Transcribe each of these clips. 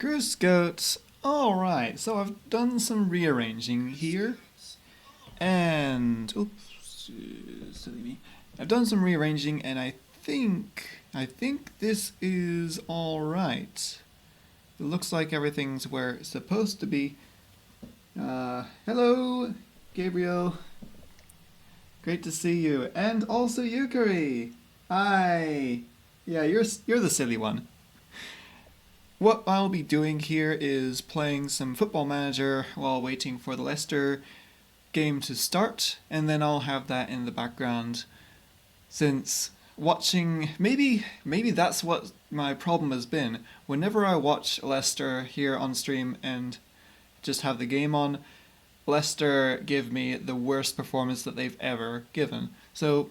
Goose Goats. Alright, so I've done some rearranging here. And oops, silly me. I've done some rearranging and I think this is alright. It looks like everything's where it's supposed to be. Hello, Gabriel. Great to see you. And also Yukari. Hi. Yeah, you're the silly one. What I'll be doing here is playing some Football Manager while waiting for the Leicester game to start, and then I'll have that in the background. Since watching, maybe that's what my problem has been. Whenever I watch Leicester here on stream and just have the game on, Leicester give me the worst performance that they've ever given. So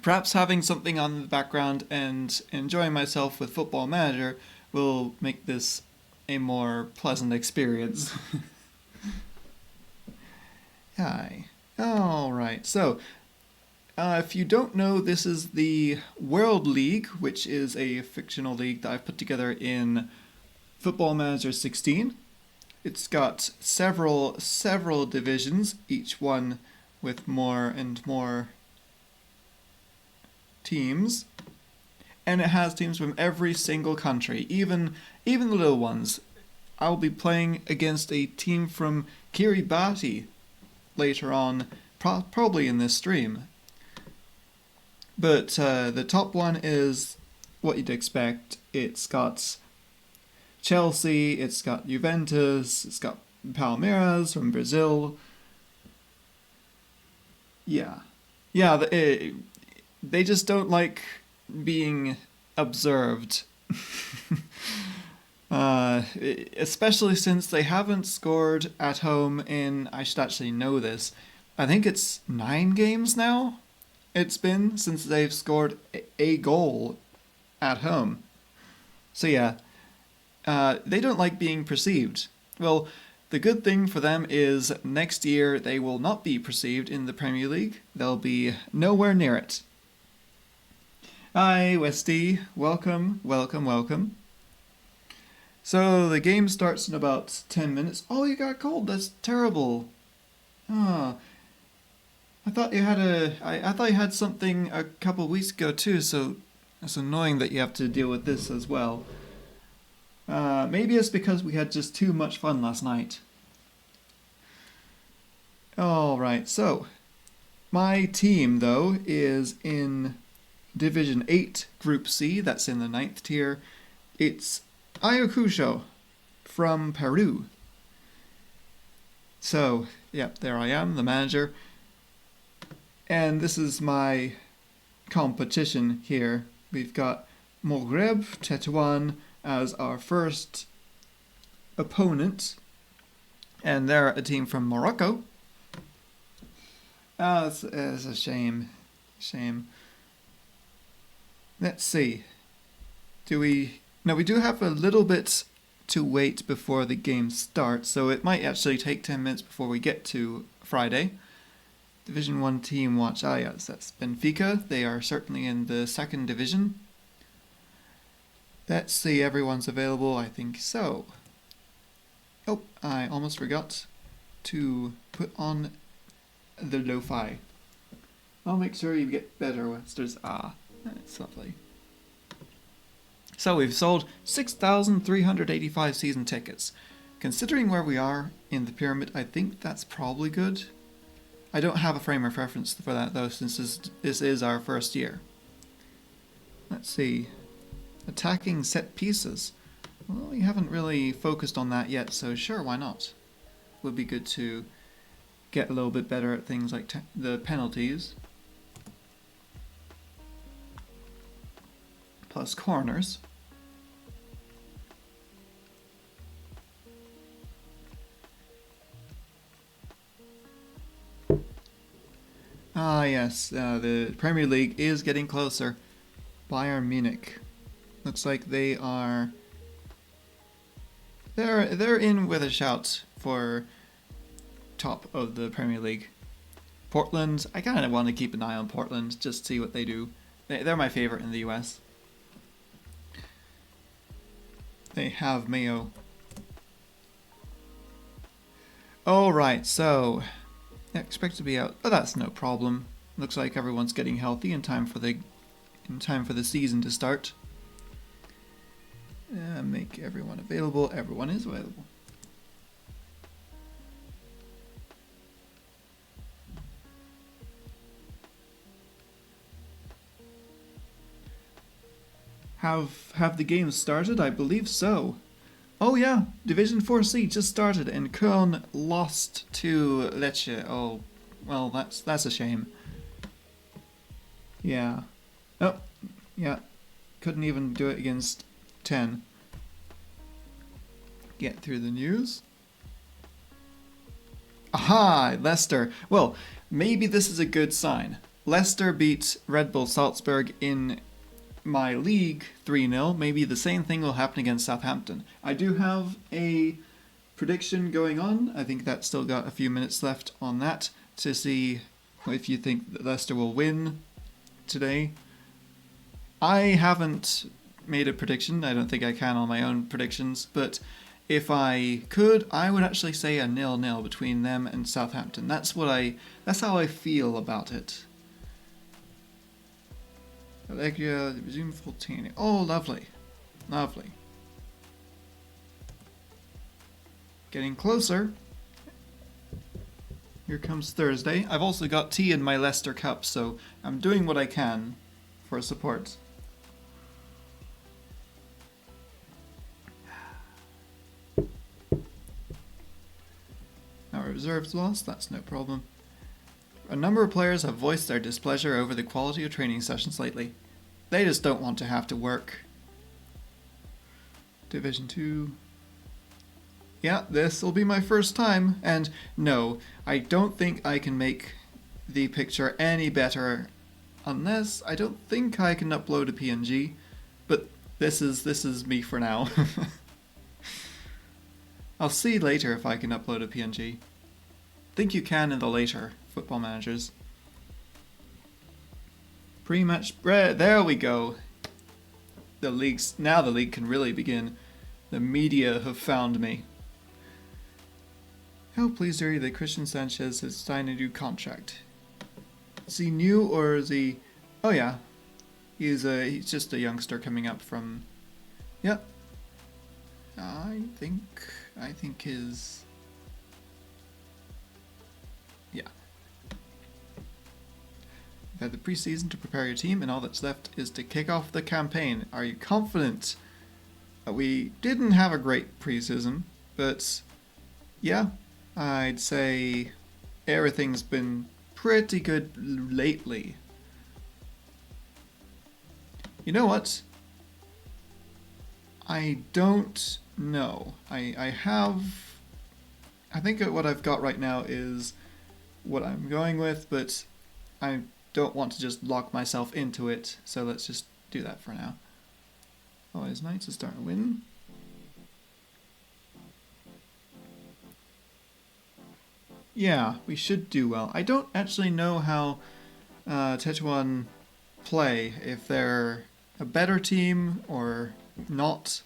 perhaps having something on the background and enjoying myself with Football Manager will make this a more pleasant experience. Hi. Alright, so if you don't know, this is the World League, which is a fictional league that I've put together in Football Manager 16. It's got several divisions, each one with more and more teams. And it has teams from every single country, even the little ones. I'll be playing against a team from Kiribati later on, probably in this stream. But the top one is what you'd expect. It's got Chelsea, it's got Juventus, it's got Palmeiras from Brazil. Yeah, they just don't like being observed. Especially since they haven't scored at home in, I should actually know this, I think it's 9 games now it's been since they've scored a goal at home. So yeah, they don't like being perceived. Well, the good thing for them is next year they will not be perceived in the Premier League. They'll be nowhere near it. Hi, Westy. Welcome. So the game starts in about 10 minutes. Oh, you got cold. That's terrible. Ah, I thought you had I thought you had something a couple weeks ago too. So it's annoying that you have to deal with this as well. Maybe it's because we had just too much fun last night. All right. So my team though is in Division 8, Group C, that's in the 9th tier. It's Ayacucho from Peru. So, yeah, there I am, the manager. And this is my competition here. We've got Maghreb Tetuan as our first opponent. And they're a team from Morocco. Oh, it's a shame. Let's see. Now we do have a little bit to wait before the game starts, so it might actually take 10 minutes before we get to Friday. Division 1 team watch. Ah yes, that's Benfica. They are certainly in the 2nd division. Let's see, everyone's available, I think so. Oh, I almost forgot to put on the lo-fi. I'll make sure you get better Westers. That's lovely. So we've sold 6,385 season tickets. Considering where we are in the pyramid, I think that's probably good. I don't have a frame of reference for that though, since this is our first year. Let's see. Attacking set pieces. Well, we haven't really focused on that yet, so sure, why not? Would be good to get a little bit better at things like the penalties. Plus corners. Ah yes, the Premier League is getting closer. Bayern Munich. Looks like they are... They're in with a shout for top of the Premier League. Portland, I kind of want to keep an eye on Portland, just see what they do. They're my favorite in the US. They have Mayo. Alright, so expect to be out. Oh, that's no problem. Looks like everyone's getting healthy in time for the season to start. Make everyone available. Everyone is available. Have the games started? I believe so. Oh yeah, Division 4C just started and Köln lost to Lecce. Oh, well, that's a shame. Yeah. Oh, yeah. Couldn't even do it against 10. Get through the news. Aha, Leicester. Well, maybe this is a good sign. Leicester beat Red Bull Salzburg in my league 3-0. Maybe the same thing will happen against Southampton. I do have a prediction going on. I think that's still got a few minutes left on that to see if you think that Leicester will win today. I haven't made a prediction. I don't think I can on my own predictions, but if I could, I would actually say a 0-0 between them and Southampton. That's how I feel about it. Allegria, resume full team. Oh, lovely. Lovely. Getting closer. Here comes Thursday. I've also got tea in my Leicester cup, so I'm doing what I can for support. Our reserves lost, that's no problem. A number of players have voiced their displeasure over the quality of training sessions lately. They just don't want to have to work. Division 2. Yeah, this will be my first time, and no, I don't think I can make the picture any better unless I don't think I can upload a PNG, but this is me for now. I'll see later if I can upload a PNG. Think you can in the later Football Managers. Pre-match bread. There we go. Now the league can really begin. The media have found me. How pleased are you that Christian Sanchez has signed a new contract? Is he new or is he? Oh yeah, he's just a youngster coming up from. Yep. I think his. Yeah. You've had the preseason to prepare your team, and all that's left is to kick off the campaign. Are you confident? We didn't have a great preseason, but yeah, I'd say everything's been pretty good lately. You know what? I don't know. I think what I've got right now is what I'm going with, but I don't want to just lock myself into it, so let's just do that for now. Always nice to start a win. Yeah, we should do well. I don't actually know how Tetuan play, if they're a better team or not.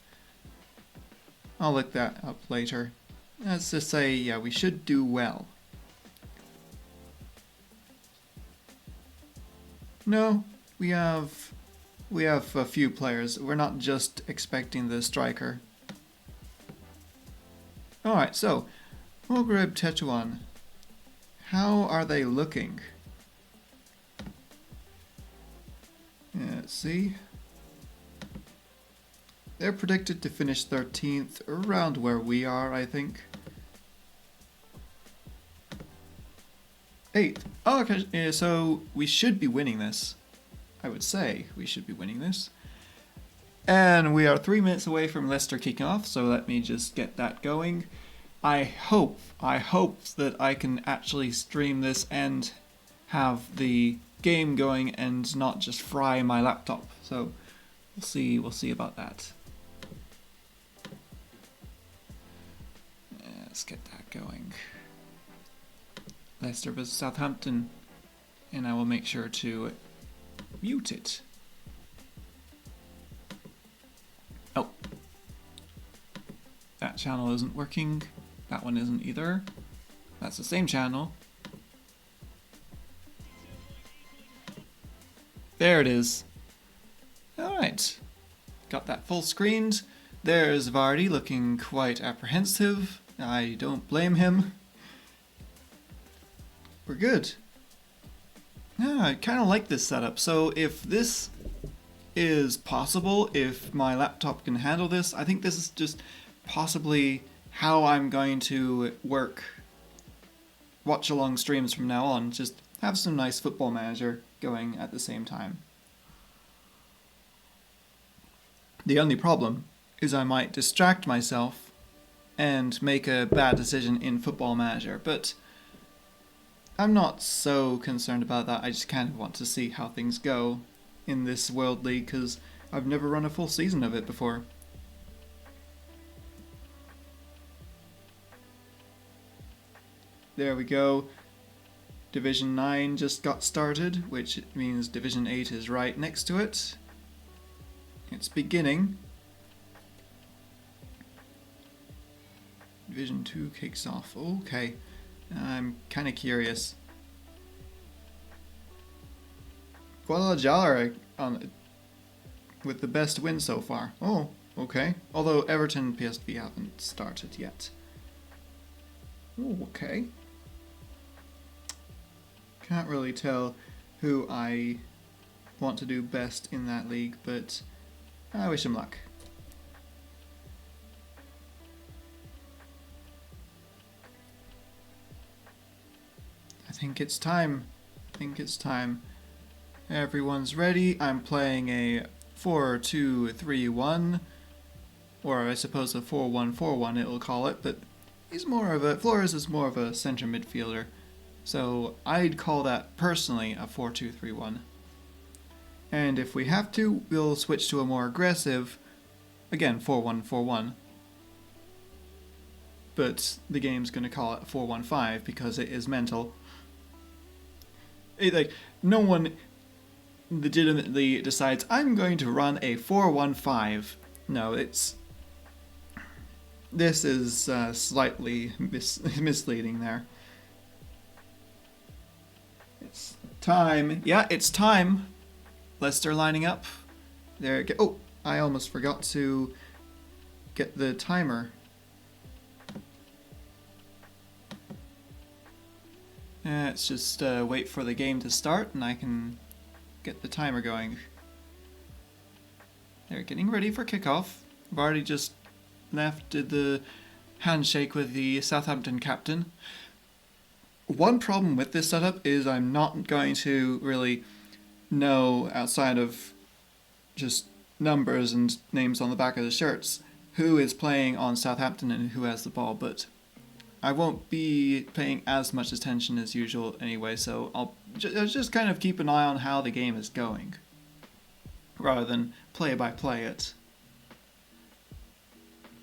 I'll look that up later. Let's just say, yeah, we should do well. No, we have a few players. We're not just expecting the striker. Alright, so Moghreb Tetuan. How are they looking? Yeah, let's see. They're predicted to finish 13th, around where we are, I think. 8th. Oh, okay, yeah, so we should be winning this. I would say we should be winning this. And we are 3 minutes away from Leicester kicking off, so let me just get that going. I hope that I can actually stream this and have the game going and not just fry my laptop. So we'll see about that. Let's get that going. Leicester vs Southampton, and I will make sure to mute it. Oh, that channel isn't working. That one isn't either. That's the same channel. There it is. Alright. Got that full screened. There's Vardy looking quite apprehensive. I don't blame him. We're good. Yeah, I kind of like this setup. So if this is possible, if my laptop can handle this, I think this is just possibly how I'm going to work watch-along streams from now on. Just have some nice Football Manager going at the same time. The only problem is I might distract myself and make a bad decision in Football Manager, but I'm not so concerned about that. I just kind of want to see how things go in this World League because I've never run a full season of it before. There we go. Division 9 just got started, which means Division 8 is right next to it. It's beginning. Division 2 kicks off. Okay. I'm kind of curious. Watchalong on with the best win so far. Oh, okay. Although Everton and PSV haven't started yet. Oh, okay. Can't really tell who I want to do best in that league, but I wish him luck. I think it's time. Everyone's ready. I'm playing a 4-2-3-1, or I suppose a 4-1-4-1 it'll call it, but Flores is more of a centre midfielder. So I'd call that personally a 4-2-3-1. And if we have to, we'll switch to a more aggressive, again, 4-1-4-1. But the game's going to call it 4-1-5 because it is mental. No one legitimately decides, I'm going to run a 4-1-5. No, this is slightly misleading there. It's time. Yeah, it's time. Leicester lining up. There. Oh, I almost forgot to get the timer. Let's just wait for the game to start and I can get the timer going. They're getting ready for kickoff. I've already just did the handshake with the Southampton captain. One problem with this setup is I'm not going to really know, outside of just numbers and names on the back of the shirts, who is playing on Southampton and who has the ball, but I won't be paying as much attention as usual anyway, so I'll just kind of keep an eye on how the game is going, rather than play-by-play it.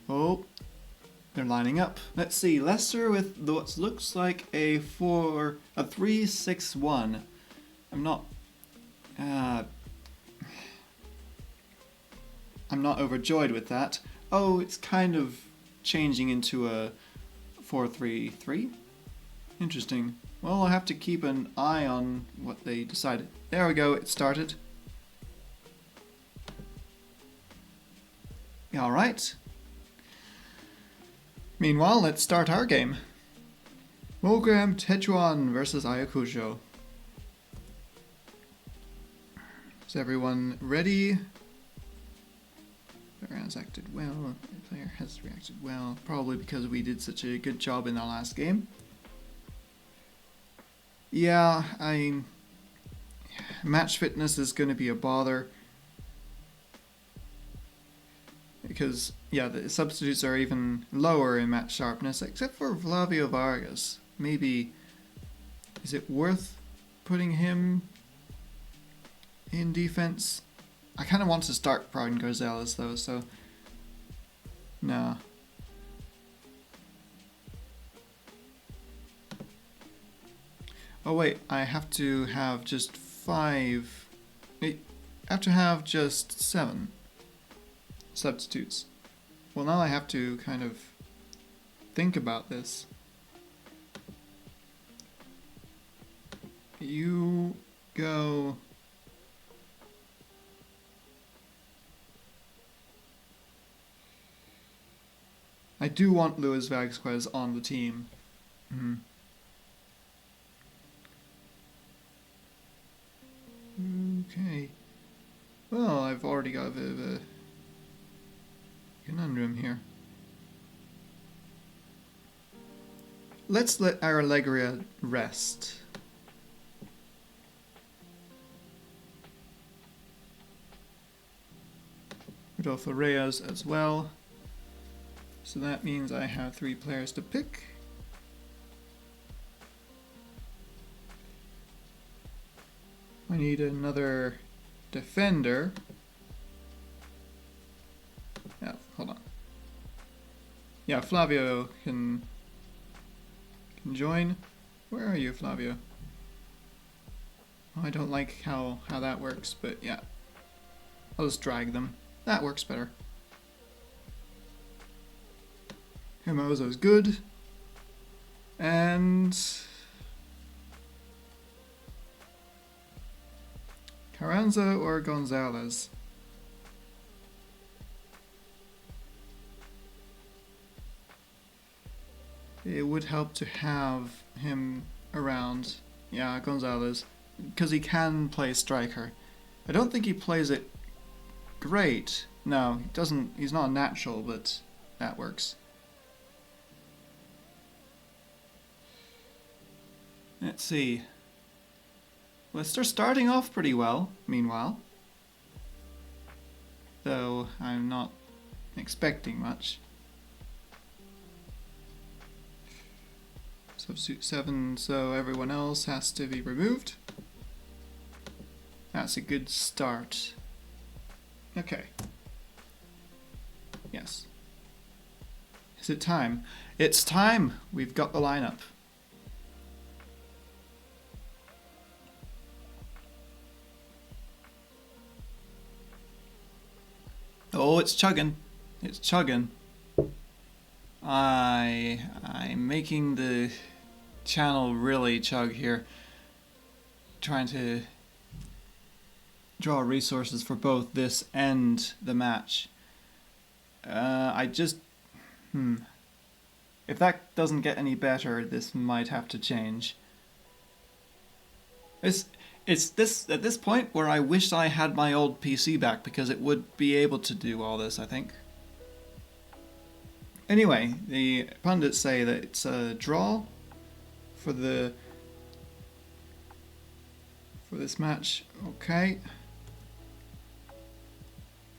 Oh, they're lining up. Let's see, Leicester with what looks like a 3-6-1. I'm not overjoyed with that. Oh, it's kind of changing into a 4-3-3. Interesting. Well, I'll have to keep an eye on what they decided. There we go, it started. Alright. Meanwhile, let's start our game. Mogram Tetuan versus Ayacucho. Is everyone ready? Player has acted well. The player has reacted well. Probably because we did such a good job in our last game. Yeah, match fitness is going to be a bother. Because, yeah, the substitutes are even lower in match sharpness, except for Flavio Vargas. Maybe, is it worth putting him in defense? I kind of want to start Brian Garzellas though, so no. Oh wait, I have to have just 5. I have to have just 7 substitutes. Well, now I have to kind of think about this. You go... I do want Luis Vasquez on the team. Okay. Well, I've already got a bit of a conundrum here. Let's let our Allegria rest. Rodolfo Reyes as well. So that means I have 3 players to pick. I need another defender. Yeah, hold on. Yeah, Flavio can join. Where are you, Flavio? Oh, I don't like how that works, but yeah. I'll just drag them. That works better. Hermoso's good. And... Carranza or Gonzalez? It would help to have him around. Yeah, Gonzalez. Because he can play striker. I don't think he plays it great. No, he doesn't. He's not a natural, but that works. Let's see. Leicester starting off pretty well, meanwhile. Though I'm not expecting much. Substitute 7, so everyone else has to be removed. That's a good start. Okay. Yes. Is it time? It's time! We've got the lineup. Oh, it's chugging. It's chugging. I'm making the channel really chug here. Trying to draw resources for both this and the match. I just... If that doesn't get any better, this might have to change. It's this at this point where I wish I had my old PC back because it would be able to do all this, I think. Anyway, the pundits say that it's a draw for this match. Okay.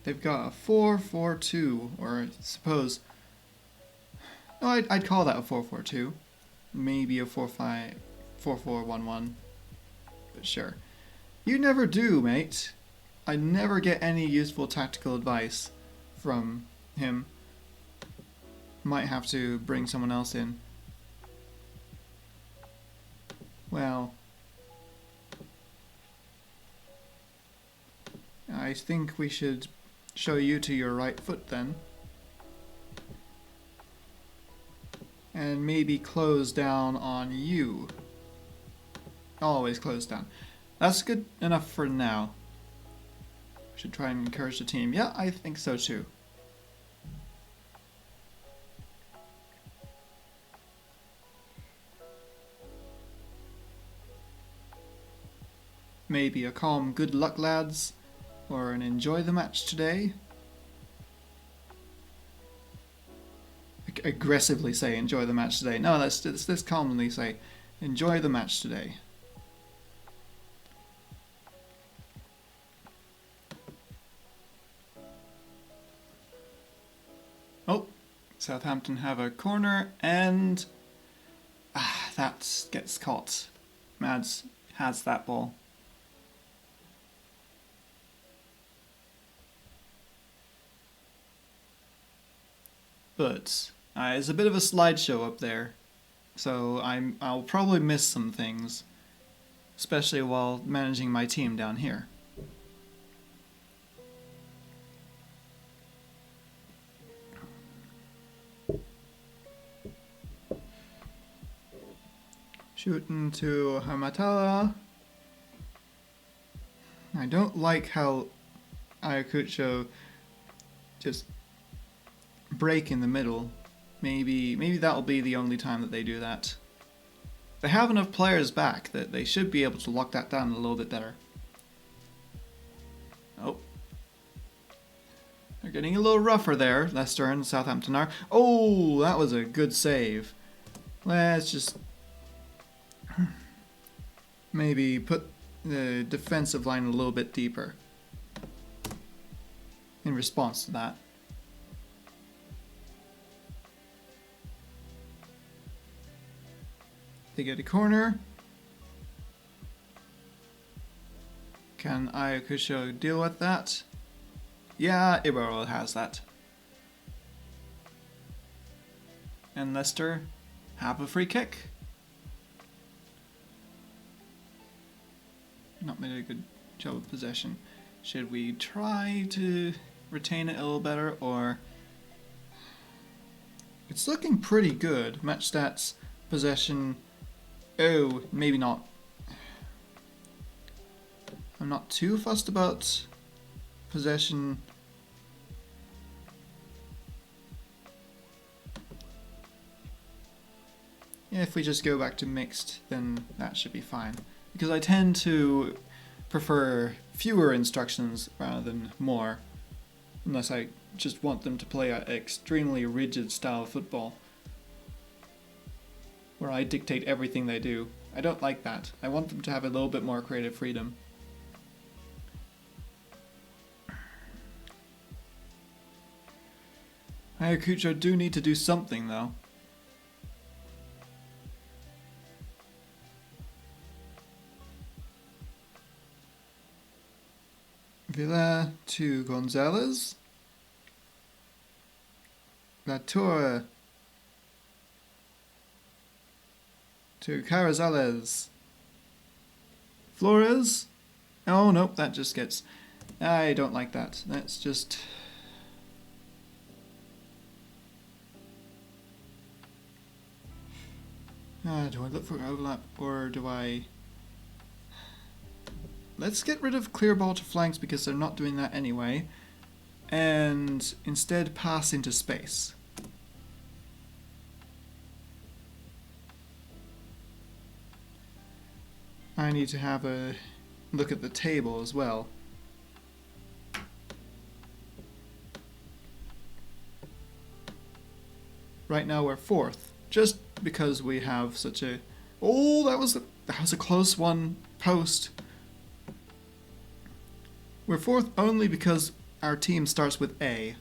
They've got a 4-4-2, or I suppose... No, I'd call that a 4-4-2. Maybe a 4-4-1-1. But sure. You never do, mate. I never get any useful tactical advice from him. Might have to bring someone else in. Well... I think we should show you to your right foot then. And maybe close down on you. Always close down. That's good enough for now. Should try and encourage the team. Yeah, I think so too. Maybe a calm good luck, lads, or an enjoy the match today. Aggressively say enjoy the match today. No, let's calmly say enjoy the match today. Oh, Southampton have a corner and that gets caught. Mads has that ball. But it's a bit of a slideshow up there, so I'll probably miss some things, especially while managing my team down here. Shooting to Hamatala. I don't like how Ayacucho just break in the middle. Maybe that'll be the only time that they do that. They have enough players back that they should be able to lock that down a little bit better. Oh. They're getting a little rougher there, Leicester and Southampton are. Oh, that was a good save. Let's just maybe put the defensive line a little bit deeper in response to that. They get a corner. Can Ayacucho deal with that? Yeah, Ibero has that. And Leicester have a free kick. Not made a good job of possession. Should we try to retain it a little better, or... It's looking pretty good. Match stats, possession... Oh, maybe not. I'm not too fussed about possession. Yeah, if we just go back to mixed, then that should be fine. Because I tend to prefer fewer instructions rather than more. Unless I just want them to play an extremely rigid style of football, where I dictate everything they do. I don't like that. I want them to have a little bit more creative freedom. Ayacucho do need to do something though. Villa to Gonzalez. Latour to Carrizales. Flores. Oh nope, that just gets... I don't like that. That's just... do I look for overlap or do I... Let's get rid of clear ball to flanks because they're not doing that anyway. And instead pass into space. I need to have a look at the table as well. Right now we're fourth, just because we have such a... Oh, that was a close one. Post. We're fourth only because our team starts with A.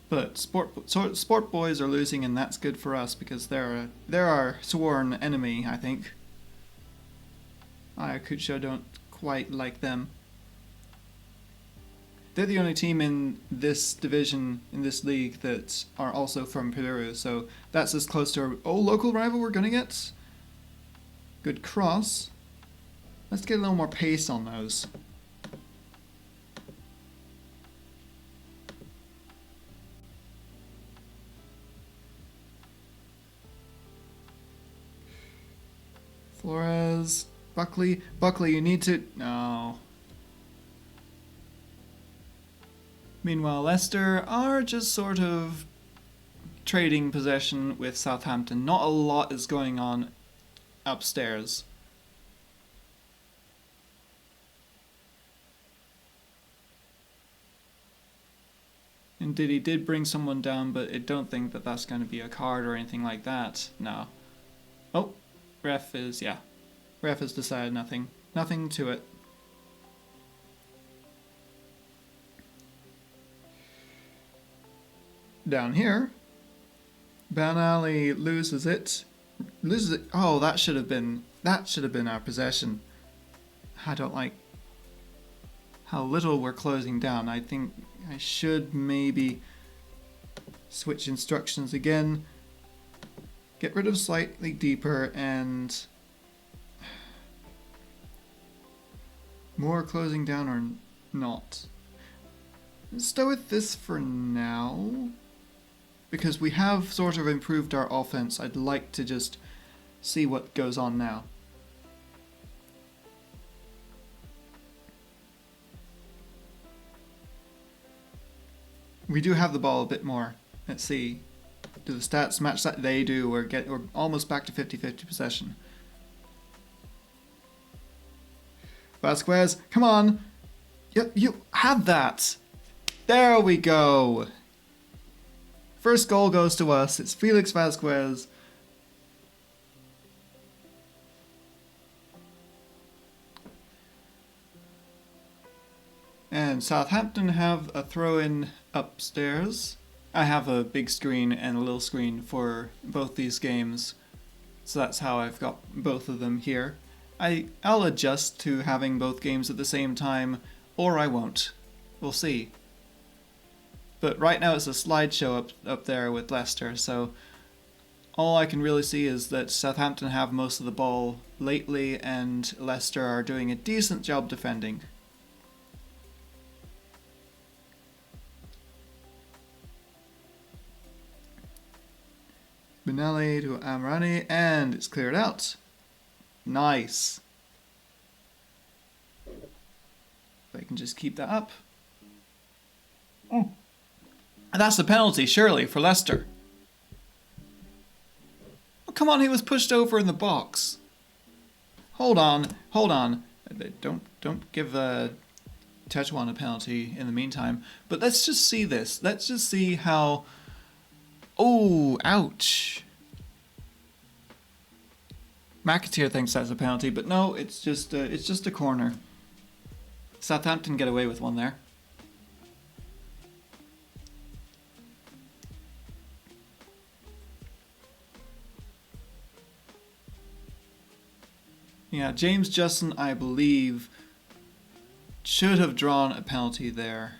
But Sport Boys are losing, and that's good for us because they're our sworn enemy, I think. Ayacucho don't quite like them. They're the only team in this division, in this league, that are also from Peru, so that's as close to our local rival we're gonna get. Good cross. Let's get a little more pace on those. Flores, Buckley, you need to... No. Meanwhile, Leicester are just sort of trading possession with Southampton. Not a lot is going on upstairs. Indeed, he did bring someone down, but I don't think that that's going to be a card or anything like that. No. Oh, ref has decided nothing. Nothing to it. Down here, Banali loses it. Oh, that should have been our possession. I don't like how little we're closing down. I think I should maybe switch instructions again. Get rid of slightly deeper and more closing down or not. Let's start with this for now. because we have sort of improved our offense. I'd like to just see what goes on now. We do have the ball a bit more. Let's see. Do the stats match that? They do. We're almost back to 50-50 possession. Vasquez, come on. You have that. There we go. First goal goes to us. It's Felix Vasquez. And Southampton have a throw-in upstairs. I have a big screen and a little screen for both these games, so that's how I've got both of them here. I'll adjust to having both games at the same time, or I won't. We'll see. But right now it's a slideshow up there with Leicester, so all I can really see is that Southampton have most of the ball lately and Leicester are doing a decent job defending. Benelli to Amrani, and it's cleared out. Nice. If I can just keep that up. Oh. And that's the penalty, surely, for Leicester. Oh, come on, he was pushed over in the box. Hold on. Don't give Tetuan a penalty in the meantime. But let's just see this. Let's just see how... Oh, ouch. McAteer thinks that's a penalty, but no, it's just a corner. Southampton get away with one there. Yeah, James Justin, I believe, should have drawn a penalty there.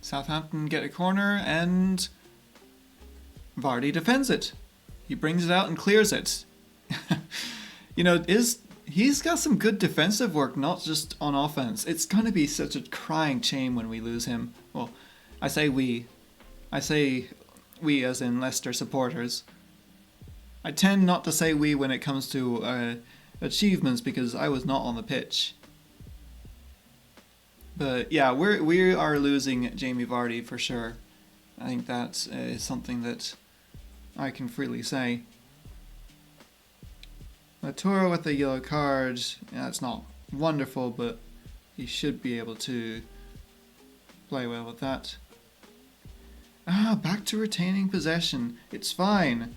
Southampton get a corner and Vardy defends it. He brings it out and clears it. You know, he's got some good defensive work, not just on offense. It's going to be such a crying shame when we lose him. Well, I say we as in Leicester supporters. I tend not to say we when it comes to achievements because I was not on the pitch. But yeah, we are losing Jamie Vardy for sure. I think that is something that I can freely say. Latour with a yellow card. Yeah, that's not wonderful, but he should be able to play well with that. Back to retaining possession. It's fine.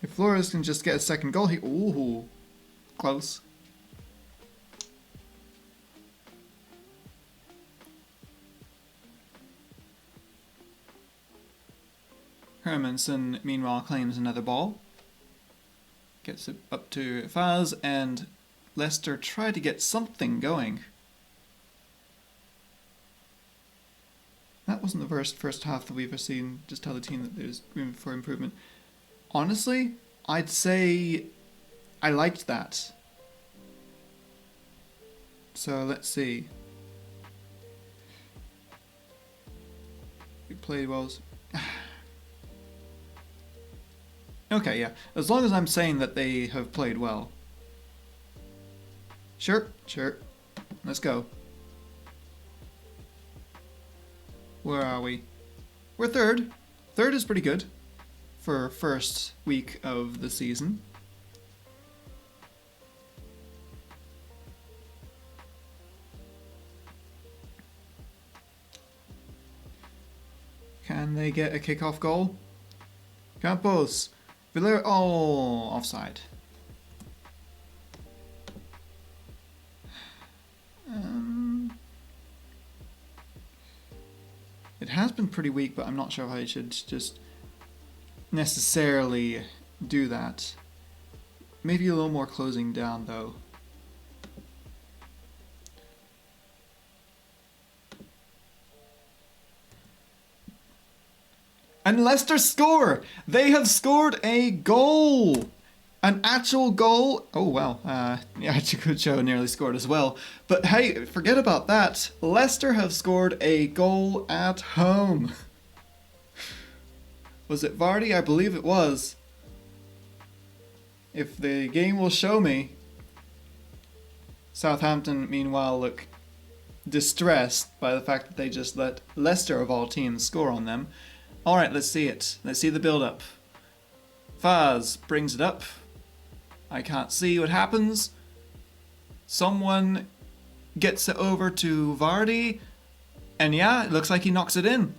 If Flores can just get a second goal, ooh, close. Hermanson, meanwhile, claims another ball. Gets it up to Faz, and Leicester try to get something going. That wasn't the first half that we've ever seen. Just tell the team that there's room for improvement. Honestly, I'd say I liked that. So let's see. We played well. Okay, yeah. As long as I'm saying that they have played well. Sure. Let's go. Where are we? We're third. Third is pretty good for first week of the season. Can they get a kickoff goal? Campos. Villar. Oh, offside. It has been pretty weak, but I'm not sure if I should just necessarily do that. Maybe a little more closing down, though. And Leicester score! They have scored a goal! An actual goal. Oh, well, Ayacucho nearly scored as well. But hey, forget about that. Leicester have scored a goal at home. Was it Vardy? I believe it was. If the game will show me. Southampton, meanwhile, look distressed by the fact that they just let Leicester, of all teams, score on them. Alright, let's see it. Let's see the build-up. Faz brings it up. I can't see what happens. Someone gets it over to Vardy. And yeah, it looks like he knocks it in.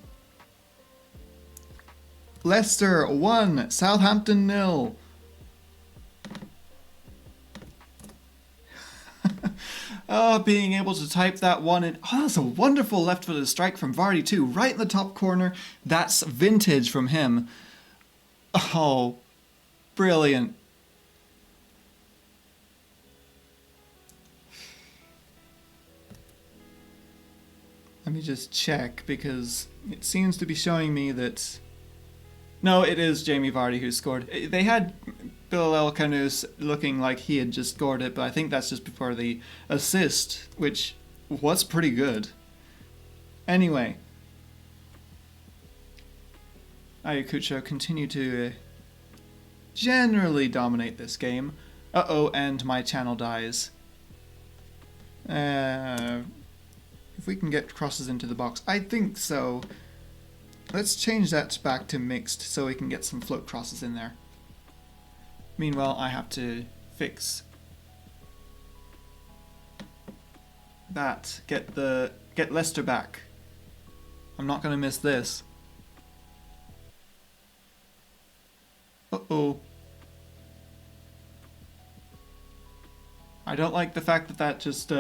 Leicester 1, Southampton 0. Oh, being able to type that one in. Oh, that's a wonderful left-footed strike from Vardy too. Right in the top corner. That's vintage from him. Oh, brilliant. Let me just check, because it seems to be showing me that... No, it is Jamie Vardy who scored. They had Bill Elkanous looking like he had just scored it, but I think that's just before the assist, which was pretty good. Anyway. Ayacucho continue to generally dominate this game. Uh-oh, and my channel dies. If we can get crosses into the box. I think so. Let's change that back to mixed so we can get some float crosses in there. Meanwhile, I have to fix that. Get Leicester back. I'm not going to miss this. Uh-oh. I don't like the fact that that just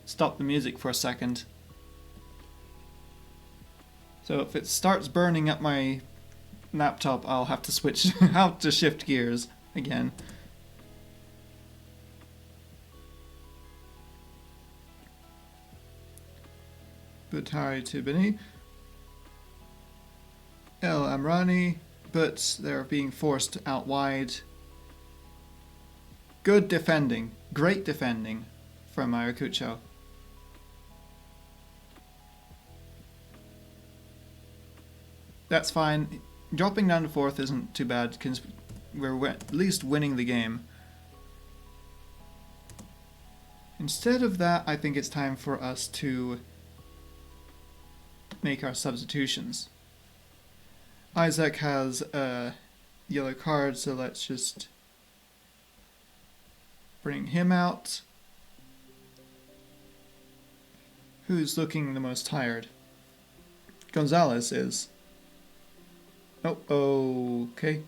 stopped the music for a second. So if it starts burning up my laptop, I'll have to switch out to shift gears again. Butari Tibini. El Amrani, but they're being forced out wide. Good defending. Great defending from Ayacucho. That's fine. Dropping down to fourth isn't too bad because we're at least winning the game. Instead of that, I think it's time for us to make our substitutions. Isaac has a yellow card, so let's just bring him out. Who's looking the most tired? Gonzalez is. Oh, okay.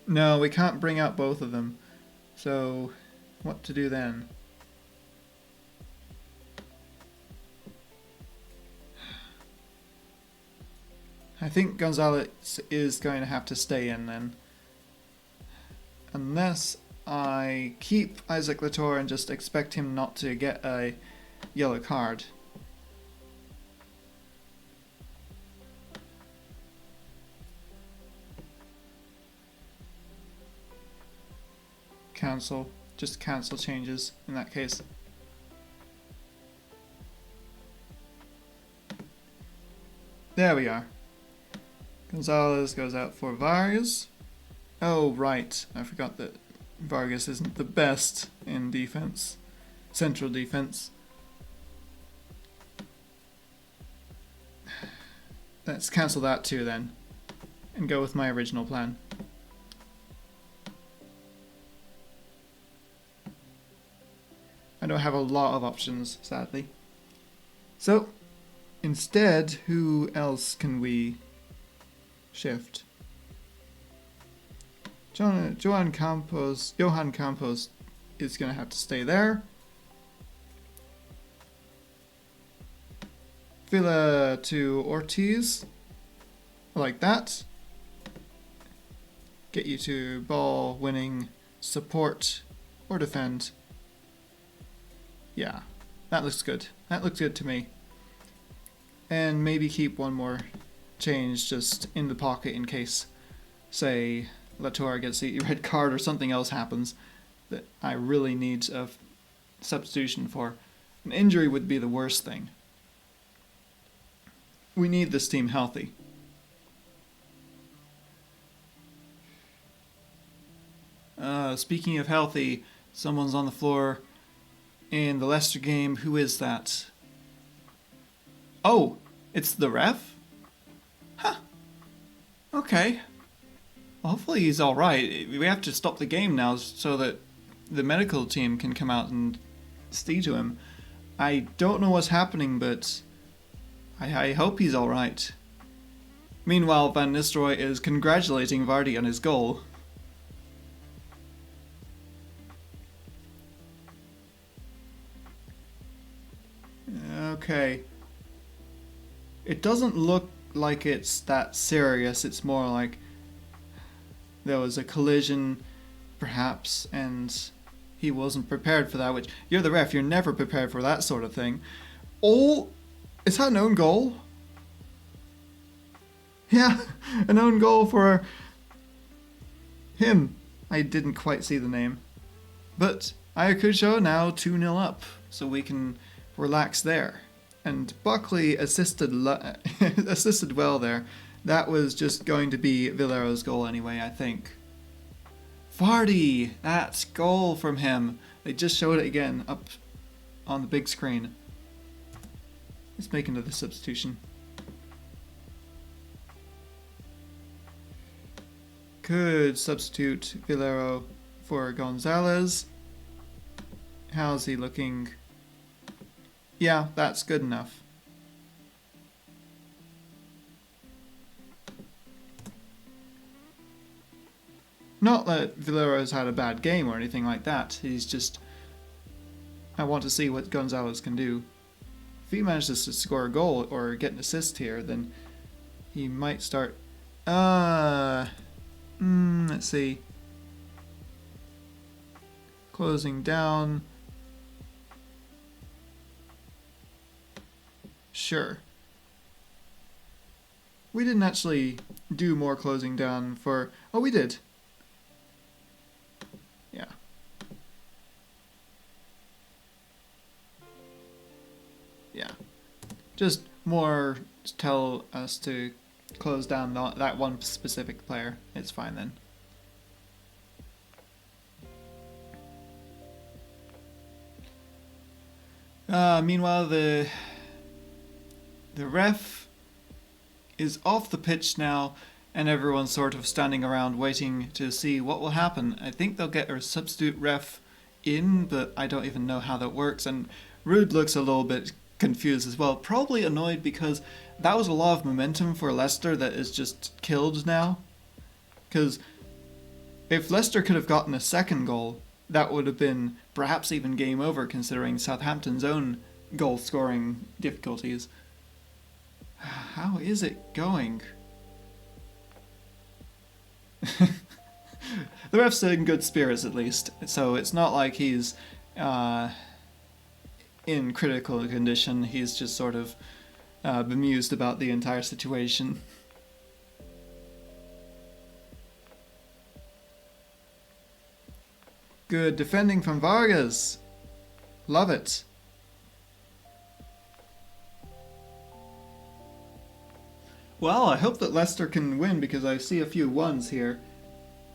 No, we can't bring out both of them. So, what to do then? I think Gonzalez is going to have to stay in then. Unless I keep Isaac Latour and just expect him not to get a yellow card. Cancel. Just cancel changes in that case. There we are. Gonzalez goes out for Vargas. Oh, right. I forgot that Vargas isn't the best in defense. Central defense. Let's cancel that too then. And go with my original plan. I don't have a lot of options, sadly. So, instead, who else can we shift? Johan Campos is going to have to stay there. Villa to Ortiz, like that. Get you to ball winning, support, or defend. Yeah, That looks good. That looks good to me. And maybe keep one more change just in the pocket in case, say, Latour gets the red card or something else happens that I really need a substitution for. An injury would be the worst thing. We need this team healthy. Speaking of healthy, someone's on the floor in the Leicester game. Who is that? Oh, it's the ref? Huh. Okay. Well, hopefully he's alright. We have to stop the game now so that the medical team can come out and see to him. I don't know what's happening, but I hope he's alright. Meanwhile, Van Nistelrooy is congratulating Vardy on his goal. Okay. It doesn't look like it's that serious. It's more like there was a collision, perhaps, and he wasn't prepared for that, which, you're the ref, you're never prepared for that sort of thing. Oh, is that an own goal? Yeah, an own goal for him. I didn't quite see the name. But Ayacucho now 2-0 up, so we can relax there. And Buckley assisted well there. That was just going to be Villero's goal anyway, I think. Vardy! That goal from him. They just showed it again up on the big screen. Let's make another substitution. Could substitute Villero for Gonzalez. How's he looking? Yeah, that's good enough. Not that Villero's had a bad game or anything like that. He's just... I want to see what Gonzalez can do. If he manages to score a goal or get an assist here, then he might start... let's see. Closing down. Sure. We didn't actually do more closing down for... Oh, we did. Yeah. Yeah. Just more to tell us to close down that one specific player. It's fine then. Meanwhile, the ref is off the pitch now, and everyone's sort of standing around waiting to see what will happen. I think they'll get a substitute ref in, but I don't even know how that works. And Rude looks a little bit confused as well. Probably annoyed because that was a lot of momentum for Leicester that is just killed now. Because if Leicester could have gotten a second goal, that would have been perhaps even game over considering Southampton's own goal scoring difficulties. How is it going? The ref's in good spirits at least, so it's not like he's in critical condition. He's just sort of bemused about the entire situation. Good defending from Vargas. Love it. Well, I hope that Leicester can win because I see a few ones here.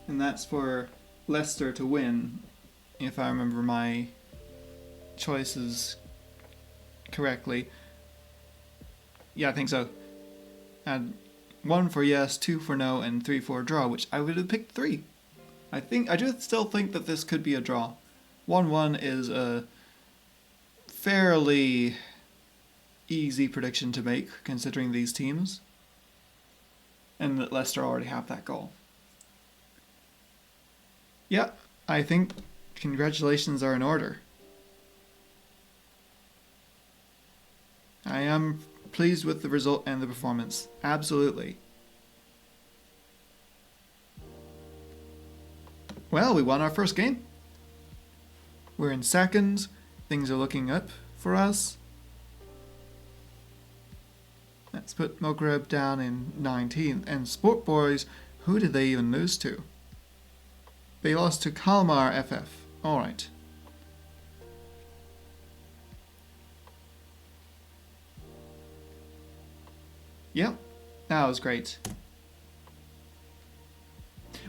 And that's for Leicester to win, if I remember my choices correctly. Yeah, I think so. And 1 for yes, 2 for no, and 3 for a draw, which I would have picked 3. I do still think that this could be a draw. 1-1 is a fairly easy prediction to make, considering these teams. And that Leicester already have that goal. Yeah, I think congratulations are in order. I am pleased with the result and the performance. Absolutely. Well, we won our first game. We're in second. Things are looking up for us. Let's put Maghreb down in 19th. And Sport Boys, who did they even lose to? They lost to Kalmar FF. Alright. Yep, that was great.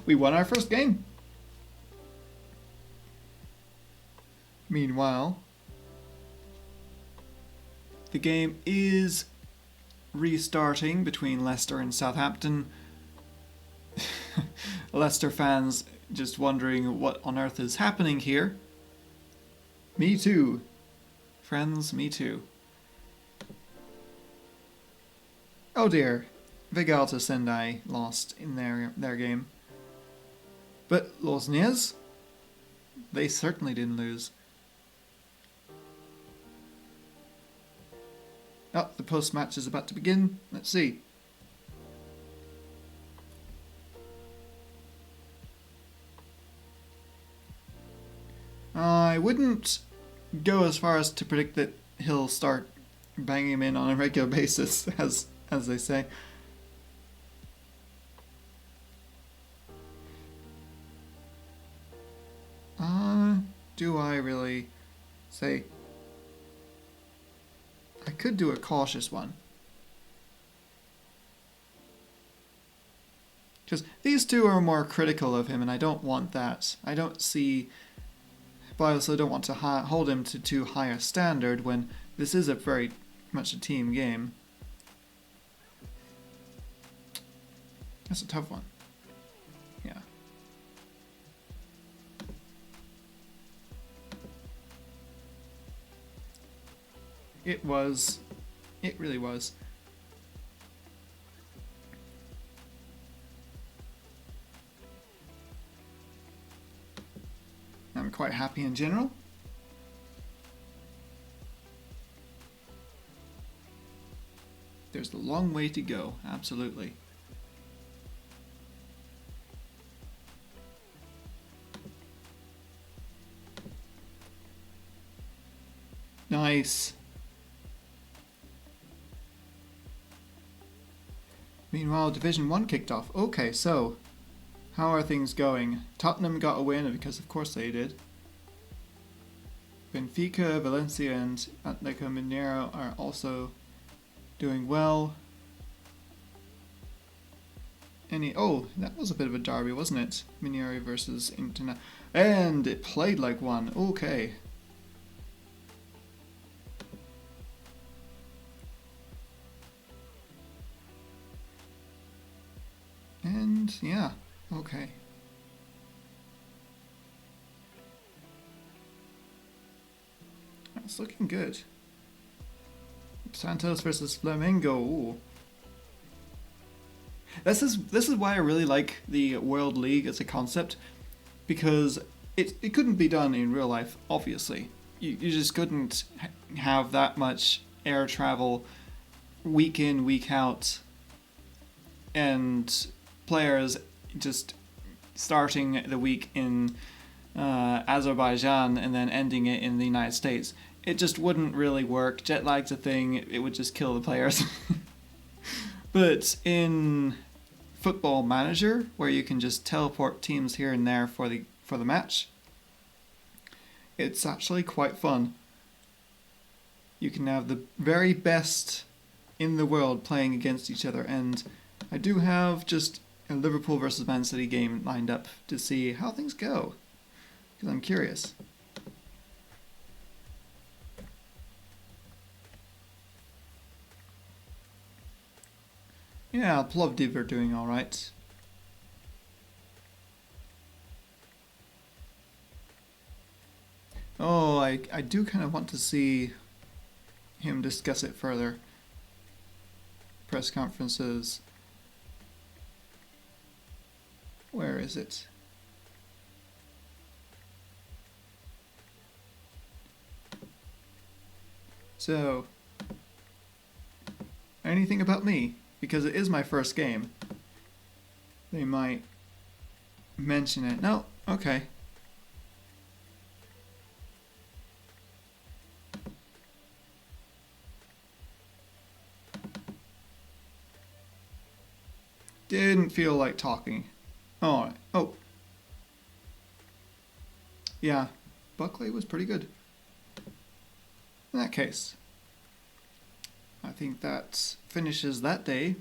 We won our first game. Meanwhile, the game is restarting between Leicester and Southampton. Leicester fans just wondering what on earth is happening here. Me too. Friends, me too. Oh dear. Vegalta Sendai lost in their game. But Losniez, they certainly didn't lose. Oh, the post-match is about to begin. Let's see. I wouldn't go as far as to predict that he'll start banging him in on a regular basis, as they say. Do I really say? I could do a cautious one. Because these two are more critical of him, and I don't want that. I don't see... But I also don't want to hold him to too high a standard when this is a very much a team game. That's a tough one. Yeah. It was. It really was. I'm quite happy in general. There's a long way to go, absolutely. Nice. Meanwhile, Division 1 kicked off. Okay, so how are things going? Tottenham got a win because of course they did. Benfica, Valencia and Atletico Mineiro are also doing well. Oh, that was a bit of a derby, wasn't it? Mineiro versus Interna. And it played like one. Okay. And yeah, okay. That's looking good. Santos versus Flamengo. Ooh. This is why I really like the World League as a concept, because it couldn't be done in real life, obviously. You just couldn't have that much air travel week in, week out, and players just starting the week in Azerbaijan and then ending it in the United States. It just wouldn't really work. Jet lag's a thing. It would just kill the players. But in Football Manager, where you can just teleport teams here and there for the match, it's actually quite fun. You can have the very best in the world playing against each other, and I do have just a Liverpool versus Man City game lined up to see how things go, because I'm curious. Yeah, Plovdiv are doing alright. Oh, I do kind of want to see him discuss it further. Press conferences. Where is it? So, anything about me? Because it is my first game. They might mention it. No, okay. didn't feel like talking. Alright. Oh. Yeah, Buckley was pretty good. In that case, I think that finishes that day.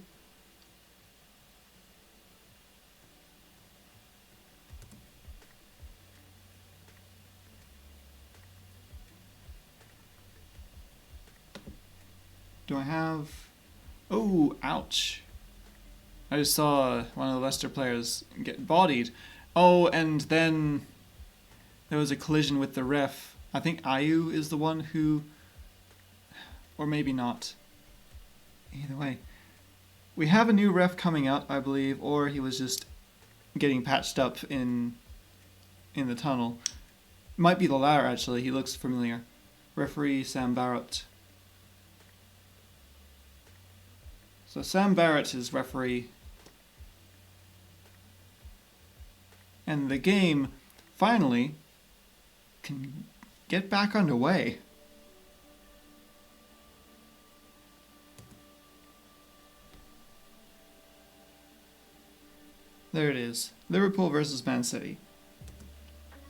Do I have... Oh, ouch. I just saw one of the Leicester players get bodied. Oh, and then there was a collision with the ref. I think Ayu is the one who... Or maybe not. Either way. We have a new ref coming out, I believe, or he was just getting patched up in the tunnel. Might be the latter, actually. He looks familiar. Referee Sam Barrett. So Sam Barrett is referee. And the game finally can get back underway. There it is. Liverpool versus Man City.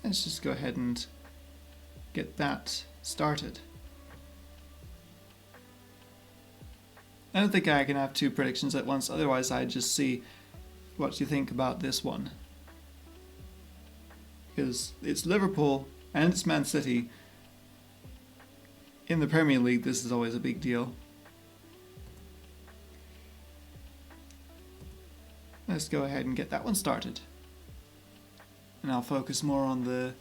Let's just go ahead and get that started. I don't think I can have two predictions at once, otherwise I'd just see what you think about this one. Because it's Liverpool and it's Man City. In the Premier League, this is always a big deal. Let's go ahead and get that one started. And I'll focus more on the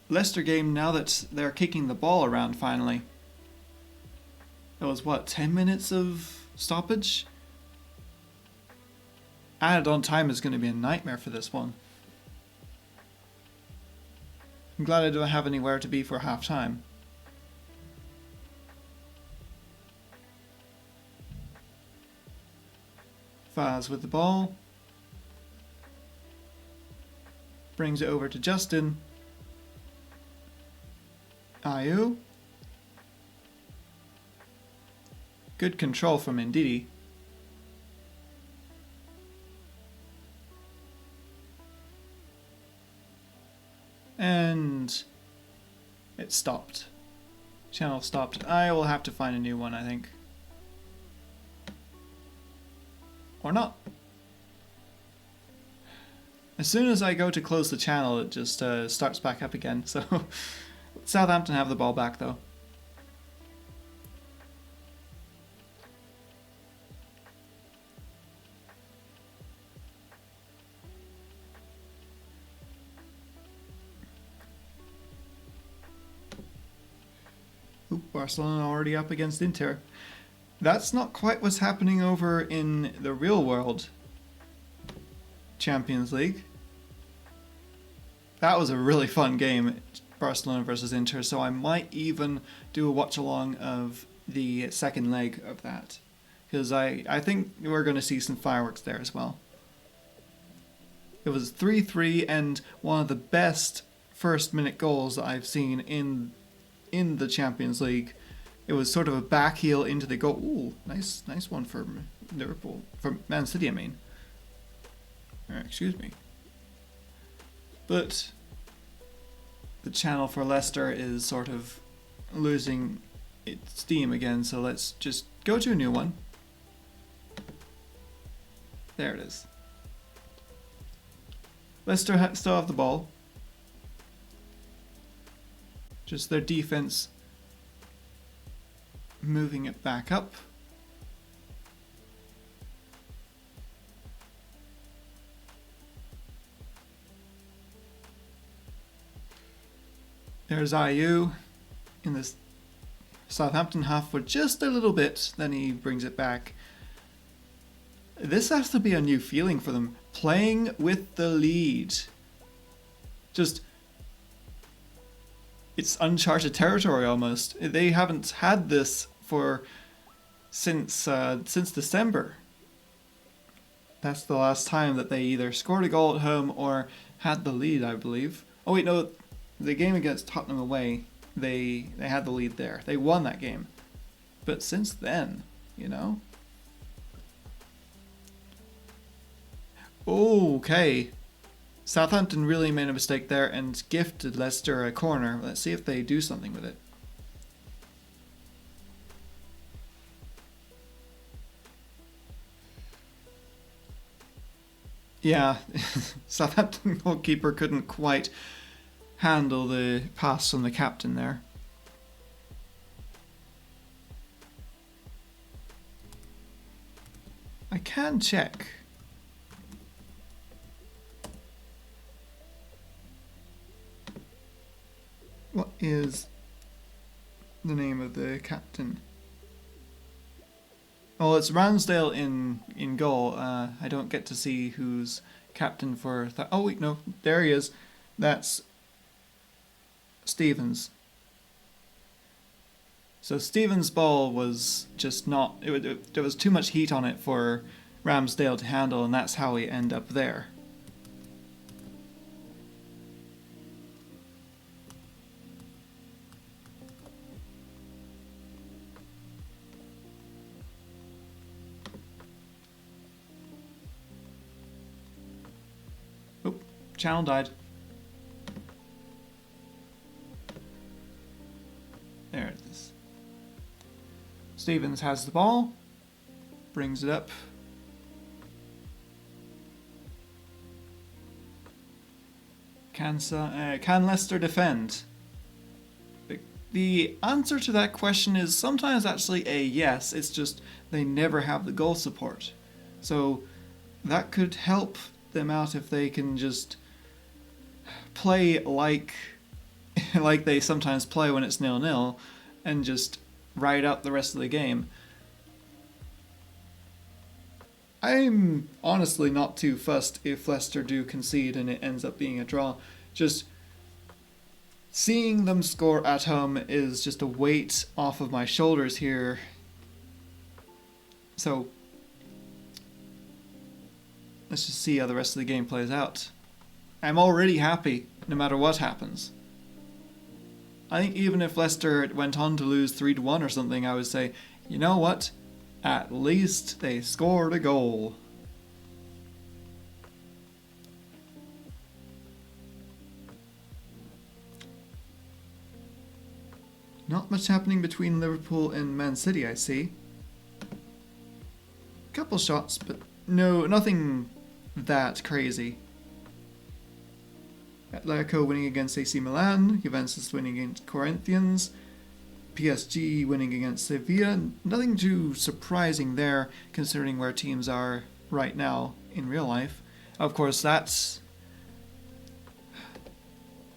Leicester game now that they're kicking the ball around finally. That was what, 10 minutes of stoppage? Added on time is going to be a nightmare for this one. I'm glad I don't have anywhere to be for half time. Faz with the ball. Brings it over to Justin. Ayu. Good control from Ndidi. And it stopped. Channel stopped. I will have to find a new one, I think. Or not. As soon as I go to close the channel, it just starts back up again. So Southampton have the ball back though. Oop, Barcelona already up against Inter. That's not quite what's happening over in the real world Champions League. That was a really fun game, Barcelona versus Inter, so I might even do a watch-along of the second leg of that. Because I think we're going to see some fireworks there as well. It was 3-3 and one of the best first-minute goals that I've seen in the Champions League. It was sort of a back heel into the goal. Ooh, nice one for Liverpool. For Man City, I mean. Excuse me. But the channel for Leicester is sort of losing its steam again, so let's just go to a new one. There it is. Leicester still have the ball. Just their defense moving it back up. There's Ayu in this Southampton half for just a little bit, then he brings it back. This has to be a new feeling for them, playing with the lead. Just, it's uncharted territory almost. They haven't had this since December. That's the last time that they either scored a goal at home or had the lead, I believe. Oh wait, no, the game against Tottenham away, they had the lead there. They won that game. But since then, you know? Okay. Southampton really made a mistake there and gifted Leicester a corner. Let's see if they do something with it. Yeah, Southampton goalkeeper couldn't quite handle the pass from the captain there. I can check. What is the name of the captain? Oh, it's Ramsdale in goal. I don't get to see who's captain for... oh, wait, no. There he is. That's Stevens. So Stevens' ball was just not... there was too much heat on it for Ramsdale to handle, and that's how he ended up there. Channel died. There it is. Stevens has the ball. Brings it up. Can Leicester defend? The answer to that question is sometimes actually a yes. It's just they never have the goal support. So that could help them out if they can just play like they sometimes play when it's 0-0 and just ride out the rest of the game. I'm honestly not too fussed if Leicester do concede and it ends up being a draw. Just seeing them score at home is just a weight off of my shoulders here. So let's just see how the rest of the game plays out. I'm already happy no matter what happens. I think even if Leicester went on to lose 3-1 or something, I would say, you know what? At least they scored a goal. Not much happening between Liverpool and Man City, I see. Couple shots, but no, nothing that crazy. Atletico winning against AC Milan, Juventus winning against Corinthians, PSG winning against Sevilla. Nothing too surprising there considering where teams are right now in real life. Of course, that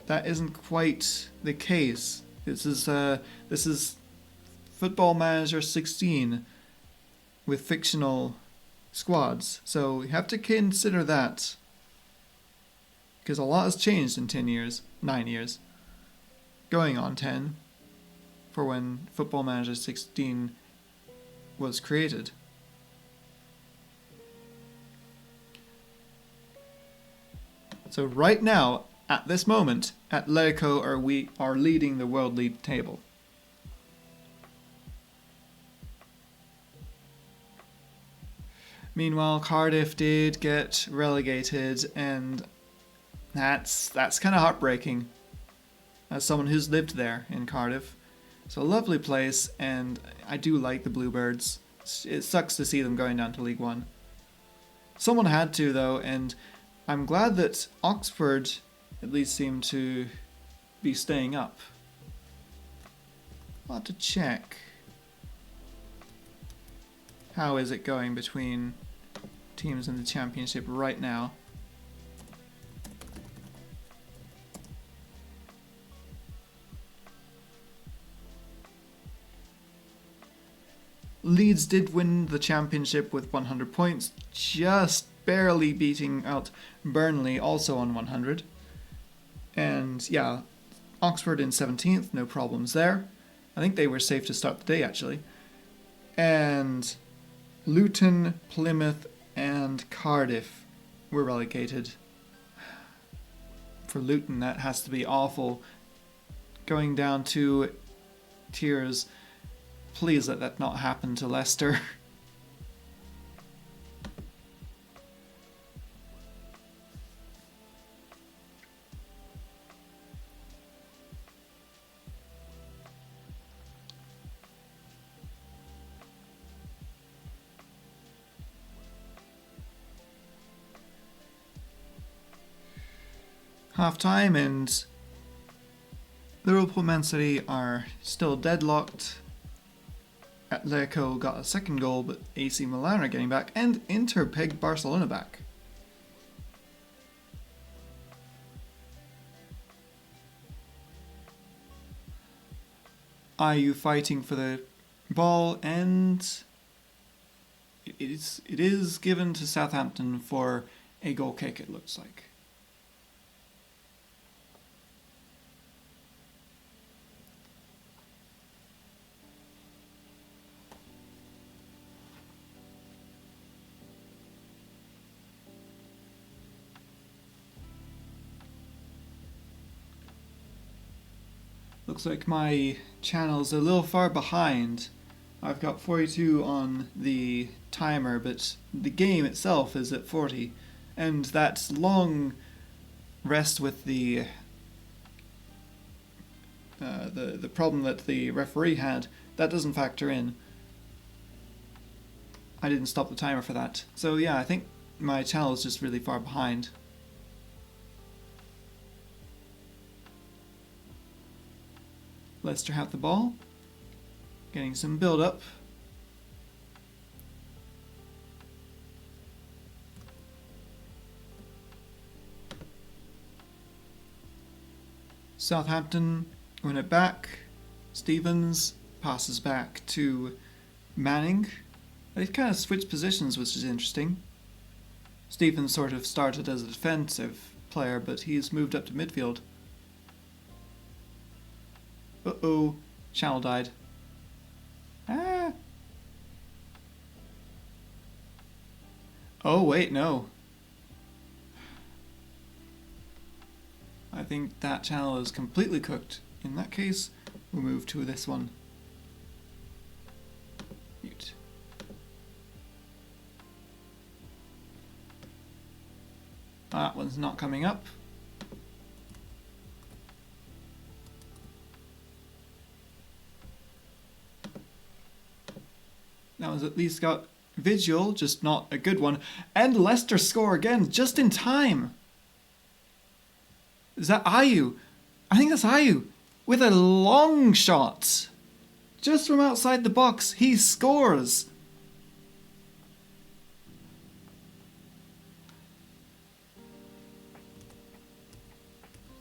isn't quite the case. This is Football Manager 16 with fictional squads, so you have to consider that. Because a lot has changed in 9 years. Going on 10 for when Football Manager 16 was created. So right now, at this moment, Atletico are leading the World League table. Meanwhile, Cardiff did get relegated, and that's kind of heartbreaking as someone who's lived there in Cardiff. It's a lovely place, and I do like the Bluebirds. It sucks to see them going down to League One. Someone had to, though, and I'm glad that Oxford at least seem to be staying up. I'll have to check. How is it going between teams in the Championship right now? Leeds did win the Championship with 100 points, just barely beating out Burnley, also on 100. And yeah, Oxford in 17th, no problems there. I think they were safe to start the day, actually. And Luton, Plymouth, and Cardiff were relegated. For Luton, that has to be awful. Going down 2 tiers. Please let that not happen to Leicester. half-time, and Liverpool Man City are still deadlocked. Atletico got a second goal, but AC Milan are getting back, and Inter pegged Barcelona back. IU fighting for the ball, and it is given to Southampton for a goal kick, it looks like. Looks like my channel's a little far behind. I've got 42 on the timer, but the game itself is at 40. And that long rest with the problem that the referee had, that doesn't factor in. I didn't stop the timer for that. So yeah, I think my channel is just really far behind. Leicester have the ball, getting some build-up. Southampton win it back. Stevens passes back to Manning. They've kind of switched positions, which is interesting. Stevens sort of started as a defensive player, but he's moved up to midfield. Uh-oh, channel died. Ah! Oh, wait, no. I think that channel is completely cooked. In that case, we'll move to this one. Mute. That one's not coming up. That one's at least got visual, just not a good one. And Leicester score again, just in time. Is that Ayew? I think that's Ayew. With a long shot. Just from outside the box, he scores.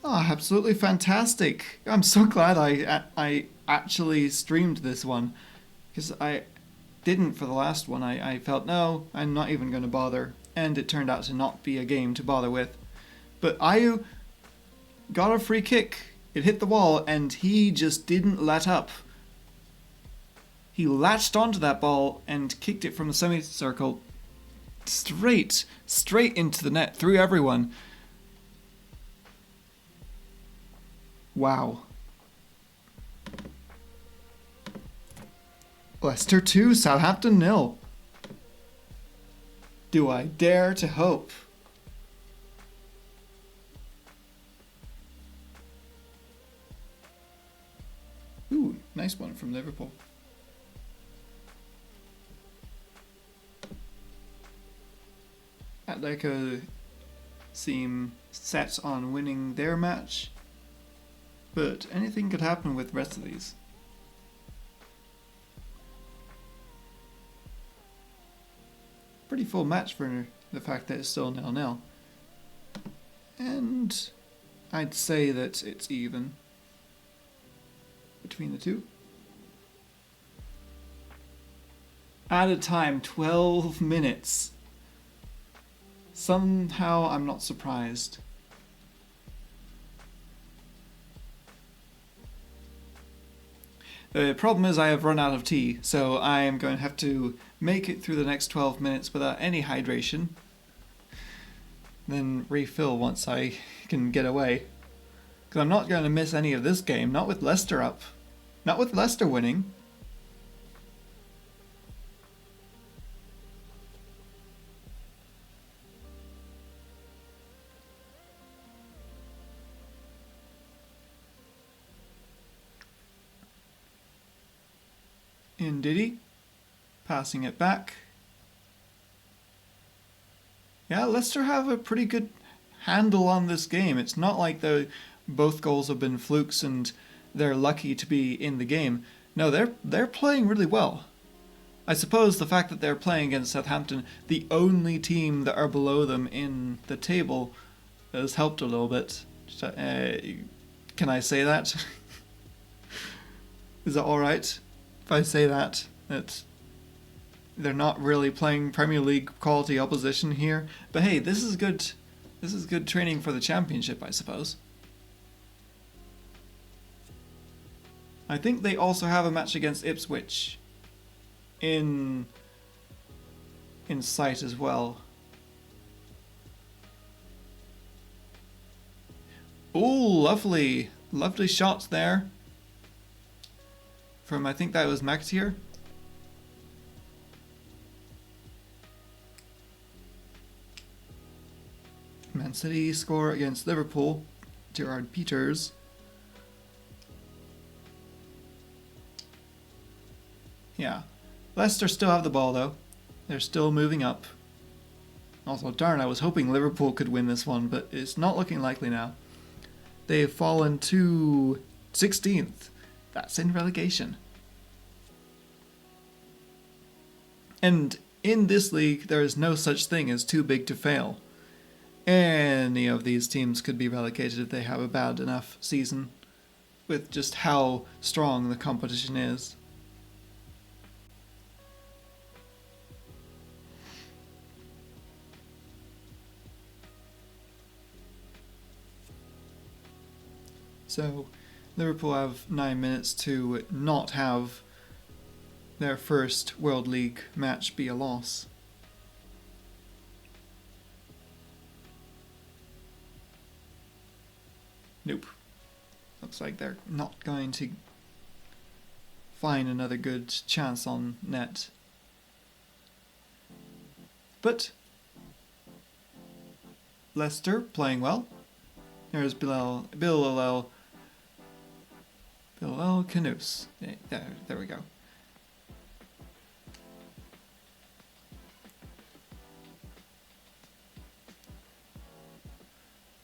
Oh, absolutely fantastic. I'm so glad I actually streamed this one. Because I didn't for the last one. I felt, no, I'm not even going to bother. And it turned out to not be a game to bother with. But Ayew got a free kick. It hit the wall and he just didn't let up. He latched onto that ball and kicked it from the semicircle straight into the net, through everyone. Wow. Leicester 2, Southampton 0. Do I dare to hope? Ooh, nice one from Liverpool. Atletico seem set on winning their match, but anything could happen with the rest of these. Pretty full match for the fact that it's still 0-0. And I'd say that it's even between the two. Added time, 12 minutes. Somehow I'm not surprised. The problem is I have run out of tea, so I am going to have to make it through the next 12 minutes without any hydration. Then refill once I can get away. Because I'm not going to miss any of this game, not with Leicester up. Not with Leicester winning. In Diddy, passing it back. Yeah, Leicester have a pretty good handle on this game. It's not like both goals have been flukes and they're lucky to be in the game. No, they're playing really well. I suppose the fact that they're playing against Southampton, the only team that are below them in the table, has helped a little bit. Can I say that? Is it alright if I say that? That they're not really playing Premier League quality opposition here. But hey, this is good. This is good training for the Championship, I suppose. I think they also have a match against Ipswich in sight as well. Oh, lovely shots there from, I think that was Maxier. Man City score against Liverpool. Gerard Peters. Yeah. Leicester still have the ball though. They're still moving up. Also, darn, I was hoping Liverpool could win this one, but it's not looking likely now. They've fallen to 16th. That's in relegation. And in this league, there is no such thing as too big to fail. Any of these teams could be relegated if they have a bad enough season, with just how strong the competition is. So, Liverpool have 9 minutes to not have their first World League match be a loss. Nope. Looks like they're not going to find another good chance on net. But Leicester playing well. There's Bilal Canoes. There we go.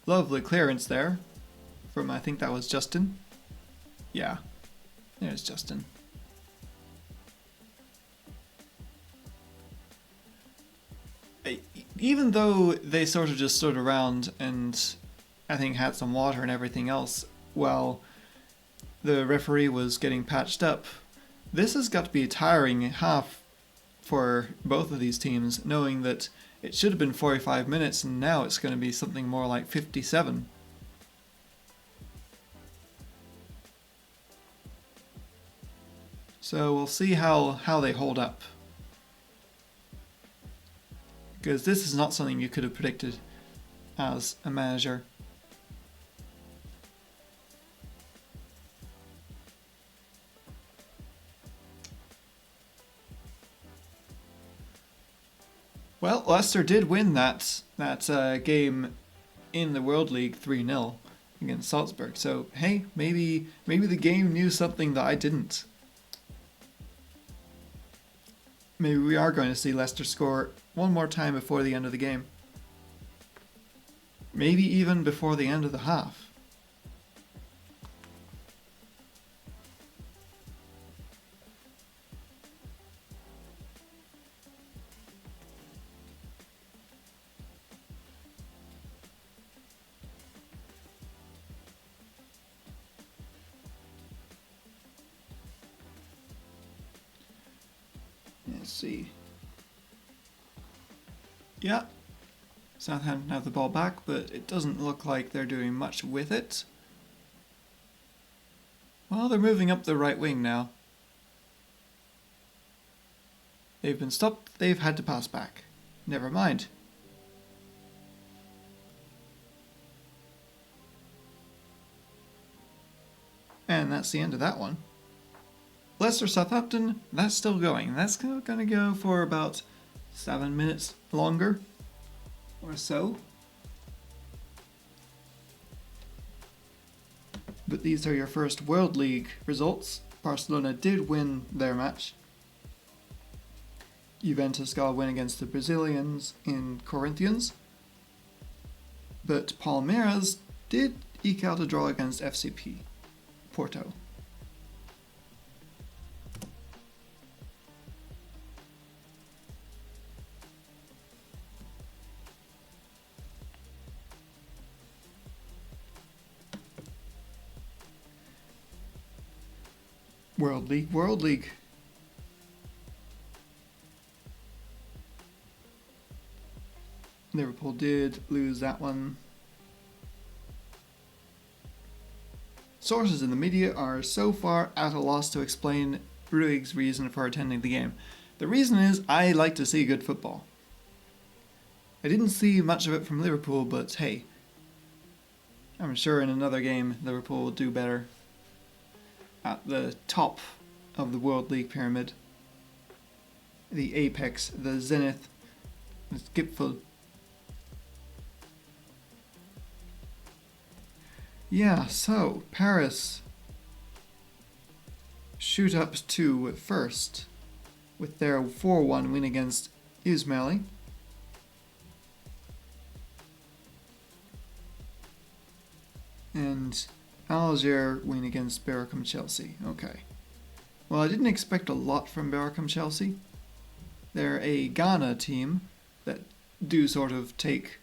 Lovely clearance there from, I think that was Justin. Yeah, there's Justin. Even though they sort of just stood around and I think had some water and everything else while the referee was getting patched up, this has got to be a tiring half for both of these teams, knowing that it should have been 45 minutes and now it's going to be something more like 57. So we'll see how they hold up. Because this is not something you could have predicted as a manager. Well, Leicester did win that game in the World League 3-0 against Salzburg. So hey, maybe the game knew something that I didn't. Maybe we are going to see Leicester score one more time before the end of the game. Maybe even before the end of the half. Let's see. Yeah, Southampton have the ball back, but it doesn't look like they're doing much with it. Well, they're moving up the right wing now. They've been stopped, they've had to pass back. Never mind. And that's the end of that one. Leicester Southampton, that's still going. That's going to go for about 7 minutes longer or so. But these are your first World League results. Barcelona did win their match. Juventus got a win against the Brazilians in Corinthians. But Palmeiras did eke out a draw against FCP Porto. World League. Liverpool did lose that one. Sources in the media are so far at a loss to explain Ruig's reason for attending the game. The reason is I like to see good football. I didn't see much of it from Liverpool, but hey, I'm sure in another game Liverpool will do better. At the top of the World League pyramid, the apex, the zenith, the Gipfel. Yeah, so Paris shoot up to first with their 4-1 win against Ismaili. And Algier win against Berkham Chelsea. Okay. Well, I didn't expect a lot from Berkham Chelsea. They're a Ghana team that do sort of take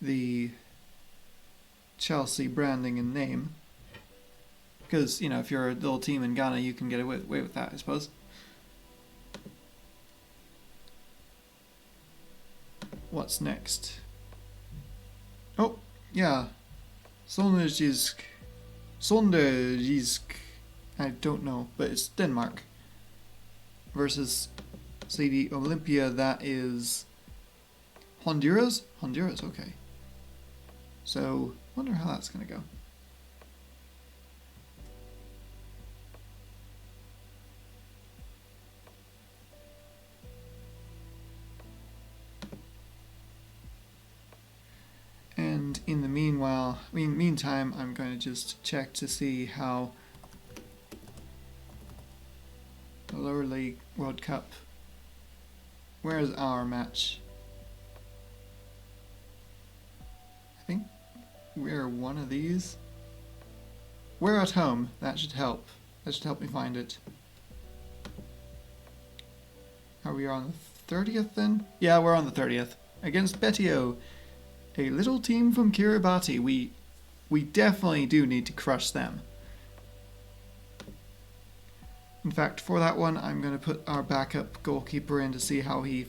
the Chelsea branding and name. Because, if you're a little team in Ghana, you can get away with that, I suppose. What's next? Oh, yeah. Sonderjysk. I don't know, but it's Denmark. Versus CD Olympia, that is Honduras? Honduras, okay. So, wonder how that's going to go. And in the meantime, I'm going to just check to see how the Lower League World Cup. Where is our match? I think we're one of these. We're at home. That should help. That should help me find it. Are we on the 30th then? Yeah, we're on the 30th. Against Betio. A little team from Kiribati. We definitely do need to crush them. In fact, for that one, I'm going to put our backup goalkeeper in to see how he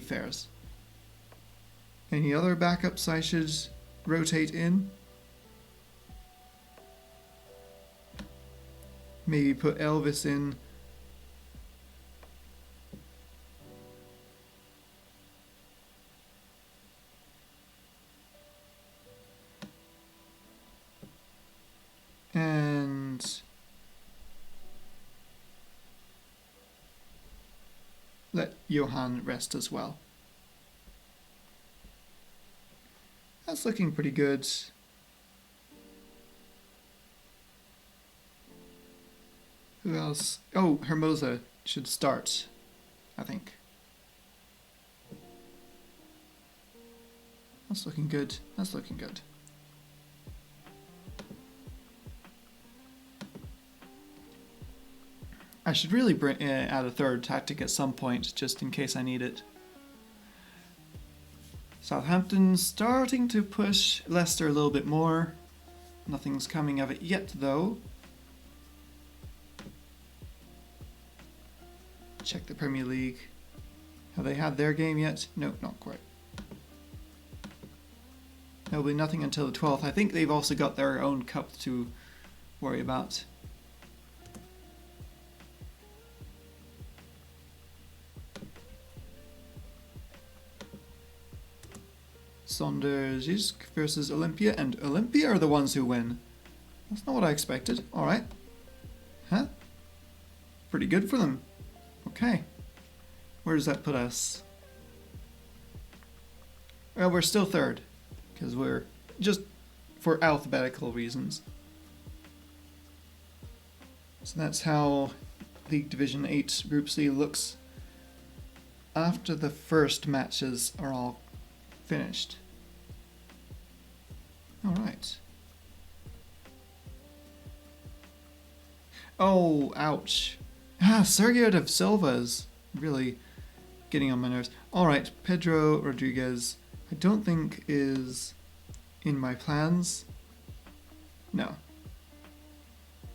fares. Any other backups I should rotate in? Maybe put Elvis in. And let Johan rest as well. That's looking pretty good. Who else? Oh, Hermosa should start, I think. That's looking good. That's looking good. I should really add a third tactic at some point, just in case I need it. Southampton starting to push Leicester a little bit more. Nothing's coming of it yet, though. Check the Premier League. Have they had their game yet? No, not quite. There'll be nothing until the 12th. I think they've also got their own cup to worry about. Sonderjysk versus Olympia, and Olympia are the ones who win. That's not what I expected. Alright. Huh? Pretty good for them. Okay. Where does that put us? Well, we're still third, because we're just for alphabetical reasons. So that's how League Division 8 Group C looks after the first matches are all finished. All right. Oh, ouch. Sergio de Silva is really getting on my nerves. All right, Pedro Rodriguez, I don't think is in my plans. No.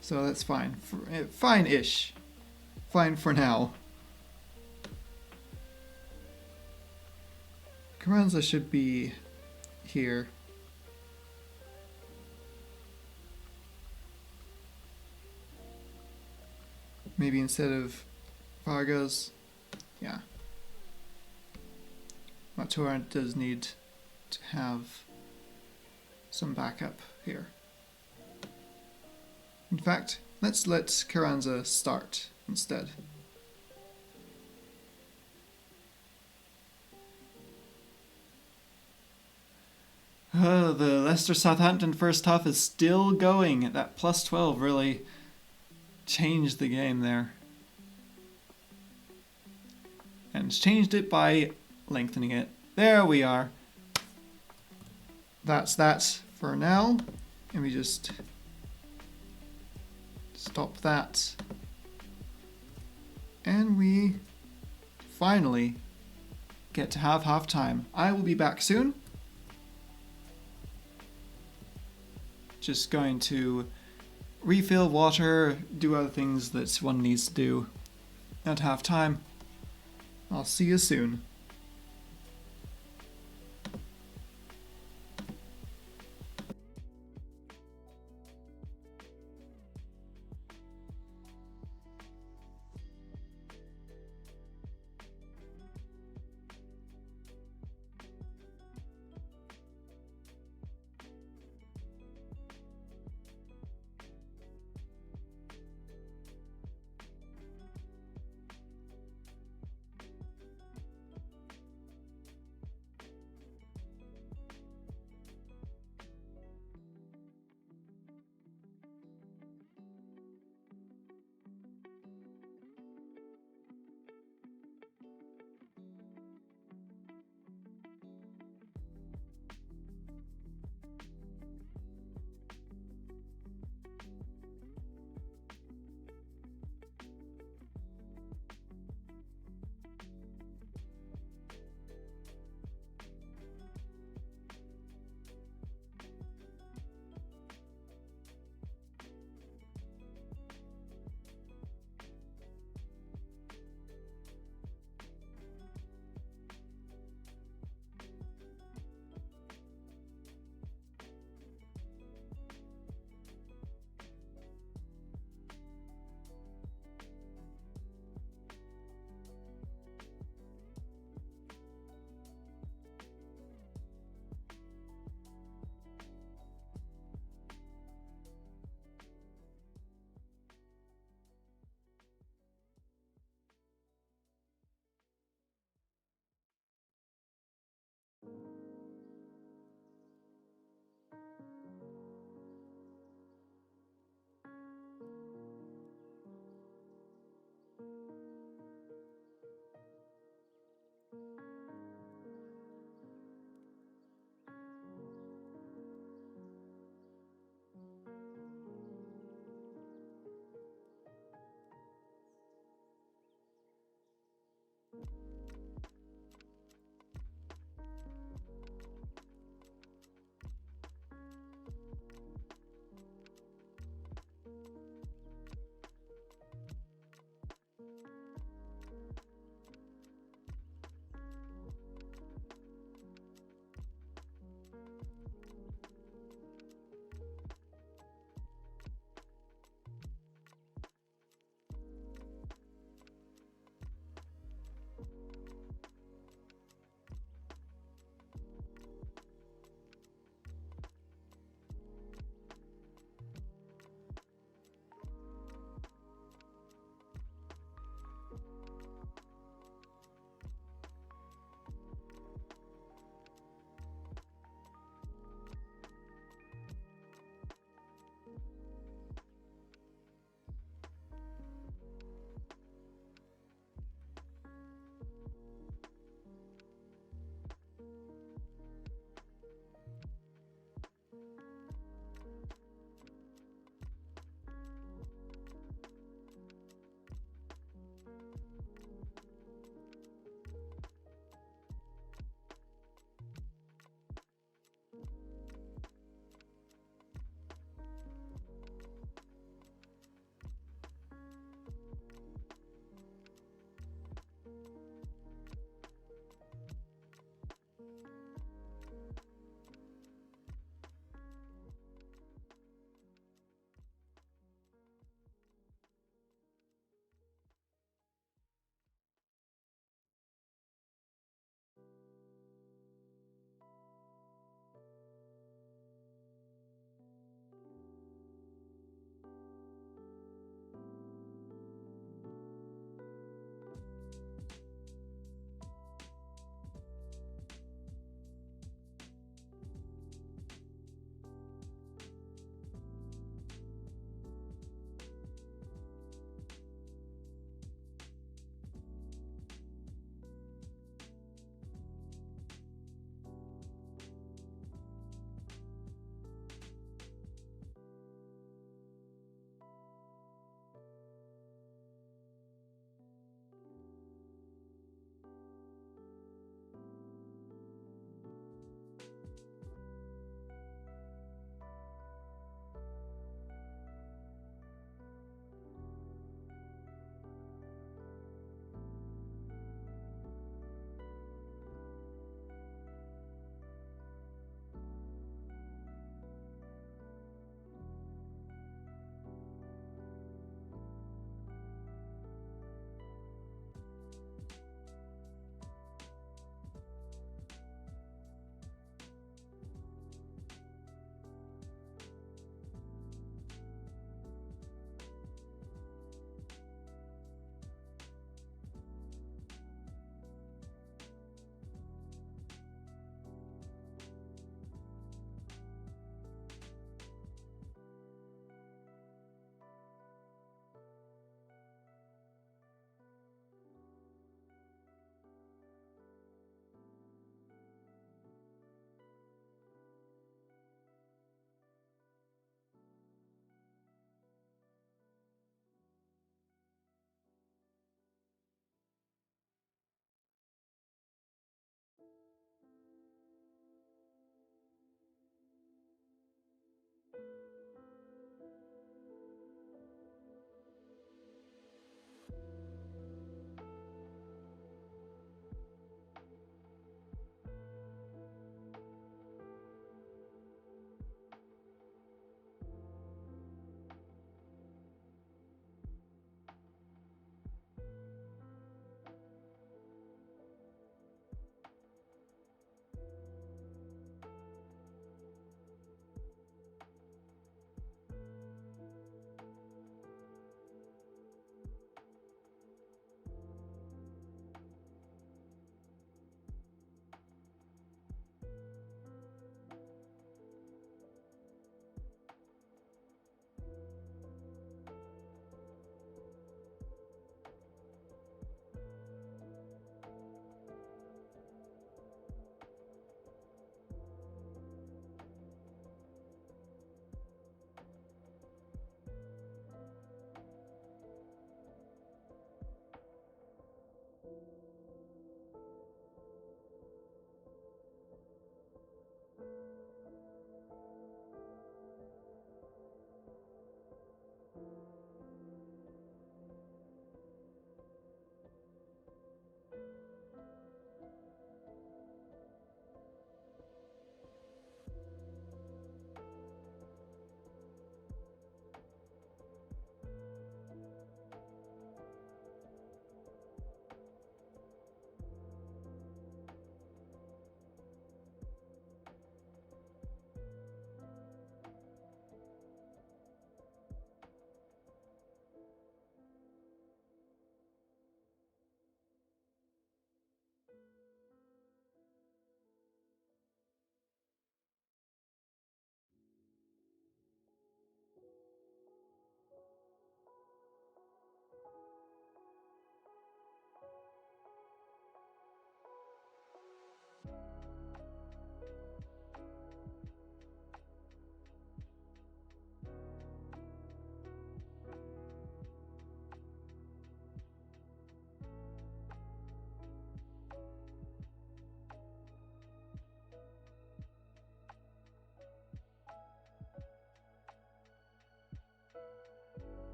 So that's fine. Fine-ish. Fine for now. Carranza should be here. Maybe instead of Vargas. Yeah. Matura does need to have some backup here. In fact, let's let Carranza start instead. The Leicester Southampton first half is still going. That plus 12 really changed the game there. And changed it by lengthening it. There we are. That's that for now. And we just stop that. And we finally get to have half time. I will be back soon. Just going to refill water, do other things that one needs to do at half time. I'll see you soon.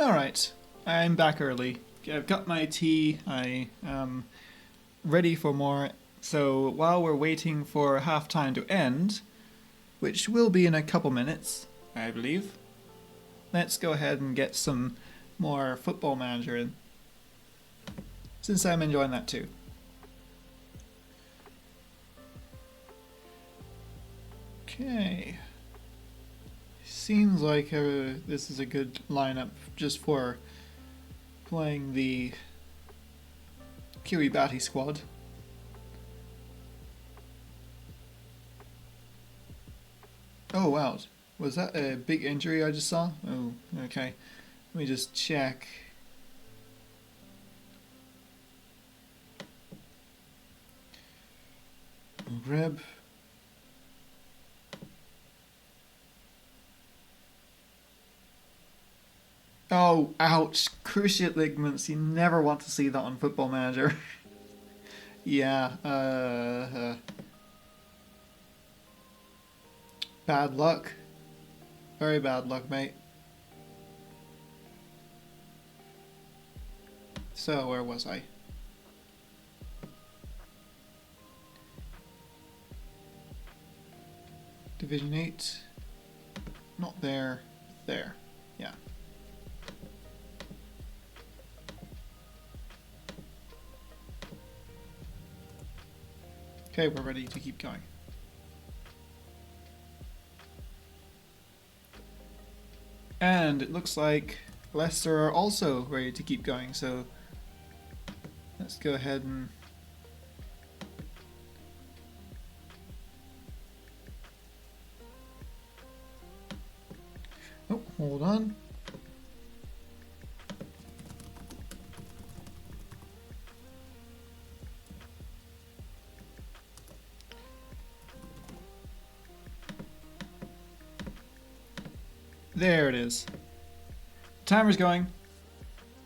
Alright, I'm back early. I've got my tea, I am ready for more. So while we're waiting for half time to end, which will be in a couple minutes, I believe, let's go ahead and get some more Football Manager in, since I'm enjoying that too. Okay. Seems like this is a good lineup just for playing the Kiribati squad. Oh wow, was that a big injury I just saw? Oh, okay. Let me just check. Grab. Oh, ouch. Cruciate ligaments. You never want to see that on Football Manager. Yeah, bad luck. Very bad luck, mate. So, where was I? Division 8. Not there. There. Yeah. Okay, we're ready to keep going. And it looks like Leicester are also ready to keep going, so let's go ahead and oh, hold on. There it is. Timer's going.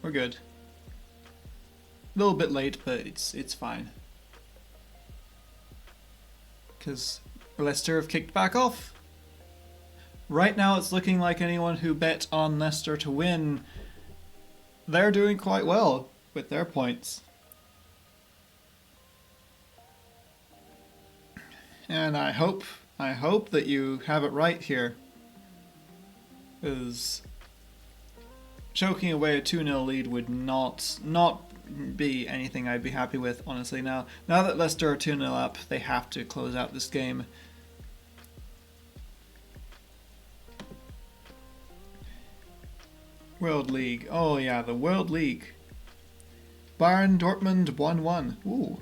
We're good. A little bit late, but it's fine. Because Leicester have kicked back off. Right now it's looking like anyone who bet on Leicester to win, they're doing quite well with their points. And I hope that you have it right here. Because choking away a 2-0 lead would not be anything I'd be happy with, honestly. Now that Leicester are 2-0 up, they have to close out this game. World League. Oh yeah, the World League. Bayern Dortmund 1-1. Ooh.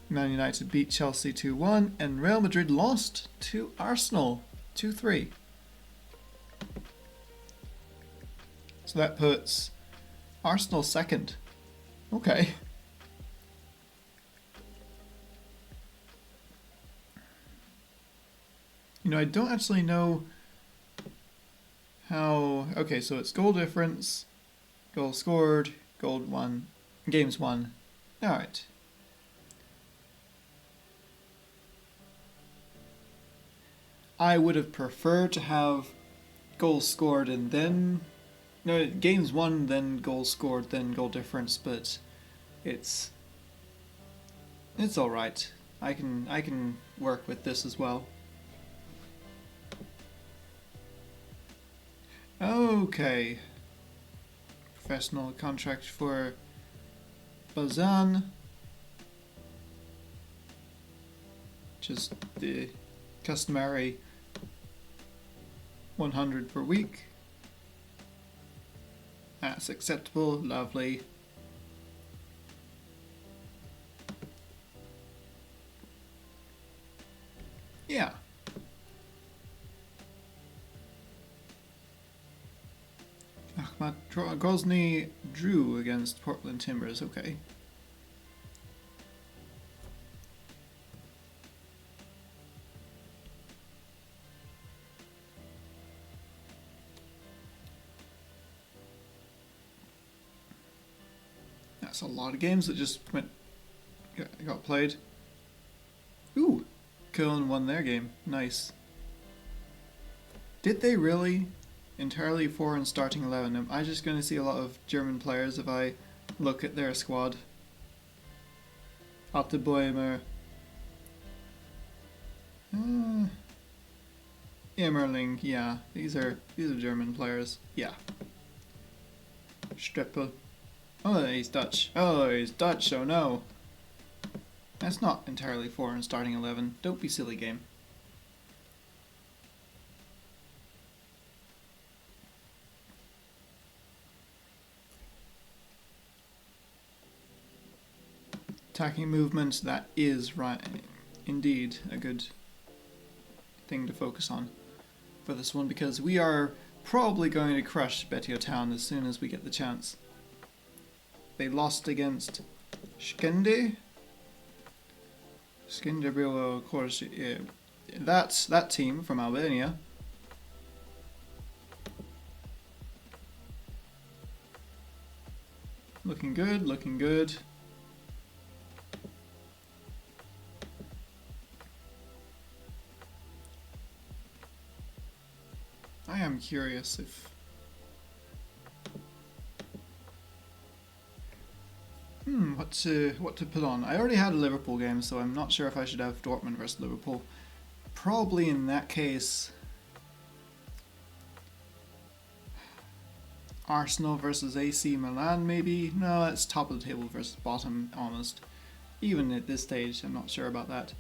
Man United beat Chelsea 2-1, and Real Madrid lost to Arsenal 2-3. So that puts Arsenal second. Okay. You know, I don't actually know how... Okay, so it's goal difference, goal scored, goal won, games won. Alright. I would have preferred to have goals scored and then... No, games won, then goals scored, then goal difference, but it's alright. I can work with this as well. Okay. Professional contract for Bazan. Just the customary 100 per week. That's acceptable, lovely. Yeah. Ahmad Grozny drew against Portland Timbers, okay. That's a lot of games that just got played. Ooh, Köln won their game. Nice. Did they really? entirely foreign starting 11. Am I just going to see a lot of German players if I look at their squad? Otto Boehmer. Immerling, yeah. These are German players. Yeah. Streppel. Oh, he's Dutch. Oh, he's Dutch, oh no. That's not entirely foreign starting 11. Don't be silly, game. Attacking movement, that is right, indeed a good thing to focus on for this one, because we are probably going to crush Betio Town as soon as we get the chance. They lost against Skende. Skenderbilo, of course, that's that team from Albania. Looking good, looking good. I am curious if... what to put on. I already had a Liverpool game, so I'm not sure if I should have Dortmund versus Liverpool. Probably in that case... Arsenal versus AC Milan, maybe? No, it's top of the table versus bottom, almost. Even at this stage, I'm not sure about that.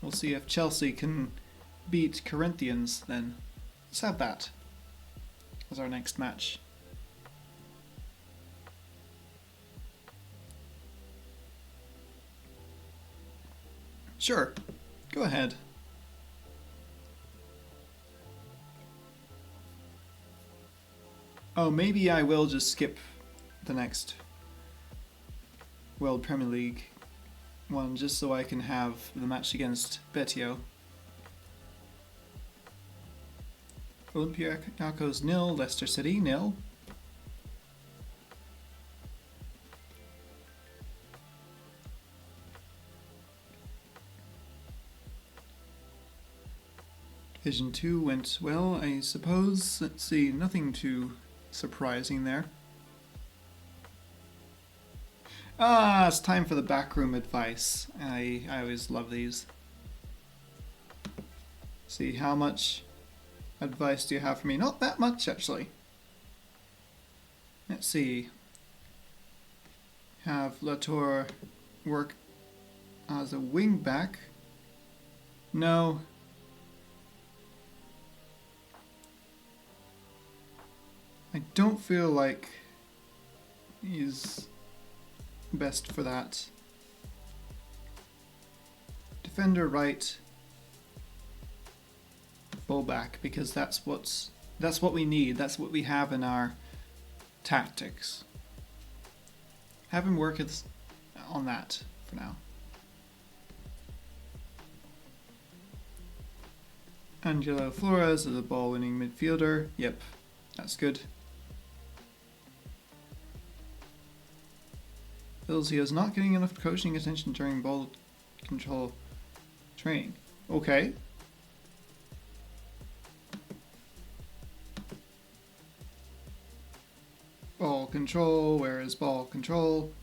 We'll see if Chelsea can beat Corinthians then. Let's have that as our next match. Sure, go ahead. Oh, maybe I will just skip the next World Premier League one just so I can have the match against Betio. Olympiacos 0, Leicester City 0. Division 2 went well, I suppose. Let's see, nothing too surprising there. Ah, it's time for the backroom advice. I always love these. See, how much advice do you have for me? Not that much, actually. Let's see. Have Latour work as a wing back? No. I don't feel like he's best for that. Defender right, fullback, because that's what we need. That's what we have in our tactics. Have him work on that for now. Angelo Flores is a ball-winning midfielder. Yep, that's good. Feels he is not getting enough coaching attention during ball control training. Okay. Ball control, where is ball control?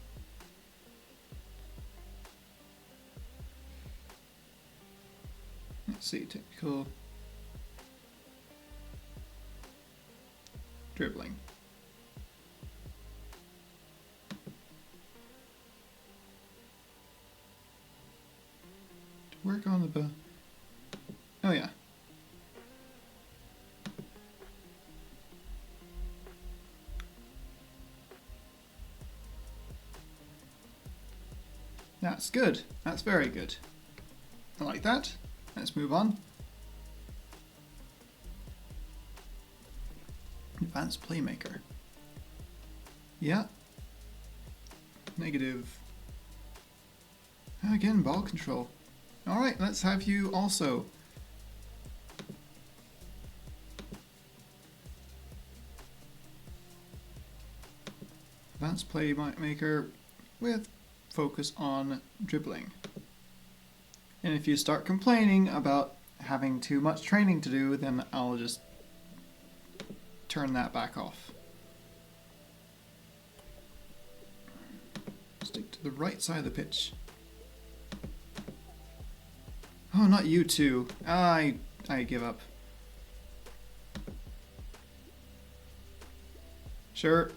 Let's see, technical. Dribbling. Work on the oh yeah. That's good. That's very good. I like that. Let's move on. Advanced playmaker. Yeah. Negative. Again, ball control. Alright, let's have you also. Advanced playmaker with focus on dribbling. And if you start complaining about having too much training to do, then I'll just turn that back off. Stick to the right side of the pitch. Oh, not you two. I give up. Sure.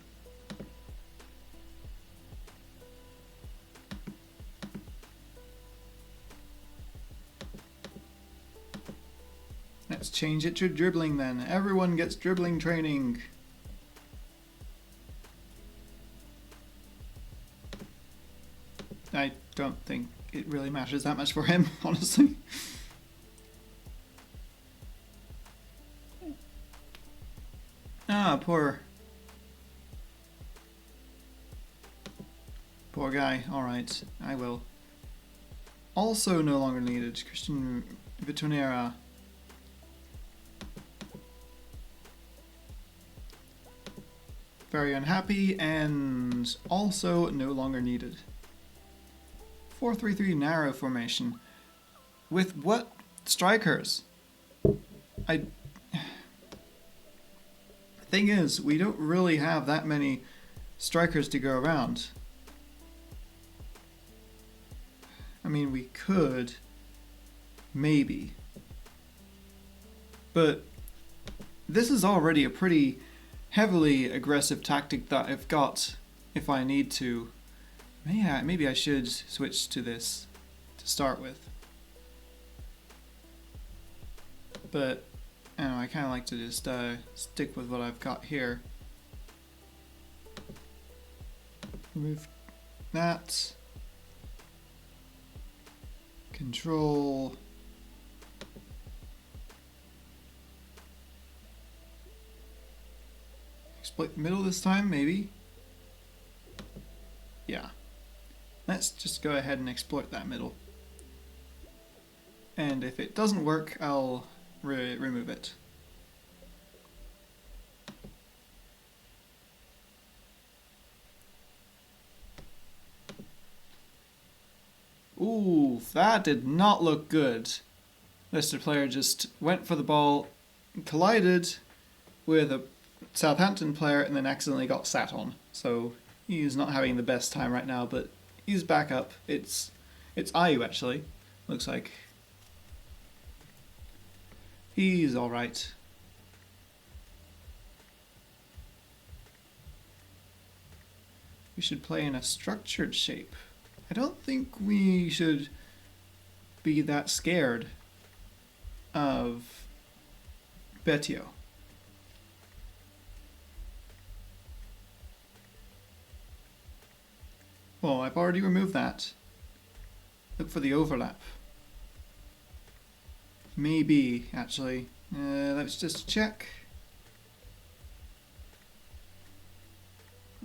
Let's change it to dribbling then. Everyone gets dribbling training. I don't think it really matters that much for him, honestly. Ah, poor guy. Alright, I will. Also no longer needed. Christian Vitonera. Very unhappy and also no longer needed. 4-3-3 narrow formation. With what strikers? Thing is, we don't really have that many strikers to go around. I mean, we could, maybe. But this is already a pretty heavily aggressive tactic that I've got if I need to. Maybe I should switch to this to start with. But I don't know, I kind of like to just stick with what I've got here. Remove that. Control. Exploit the middle this time, maybe? Yeah. Let's just go ahead and exploit that middle. And if it doesn't work, I'll remove it. Ooh, that did not look good. Leicester player just went for the ball, collided with a Southampton player, and then accidentally got sat on. So he's not having the best time right now, but he's back up. It's Ayu actually. Looks like he's all right. We should play in a structured shape. I don't think we should be that scared of Betio. Well, I've already removed that. Look for the overlap. Maybe, actually. Let's just check.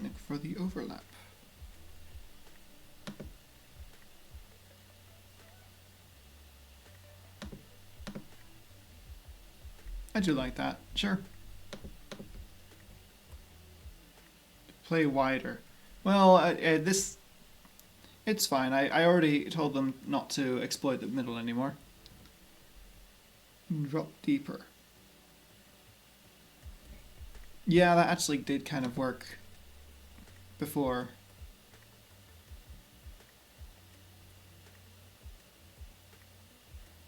Look for the overlap. I do like that, sure. Play wider. Well, it's fine. I already told them not to exploit the middle anymore. Drop deeper. Yeah, that actually did kind of work before.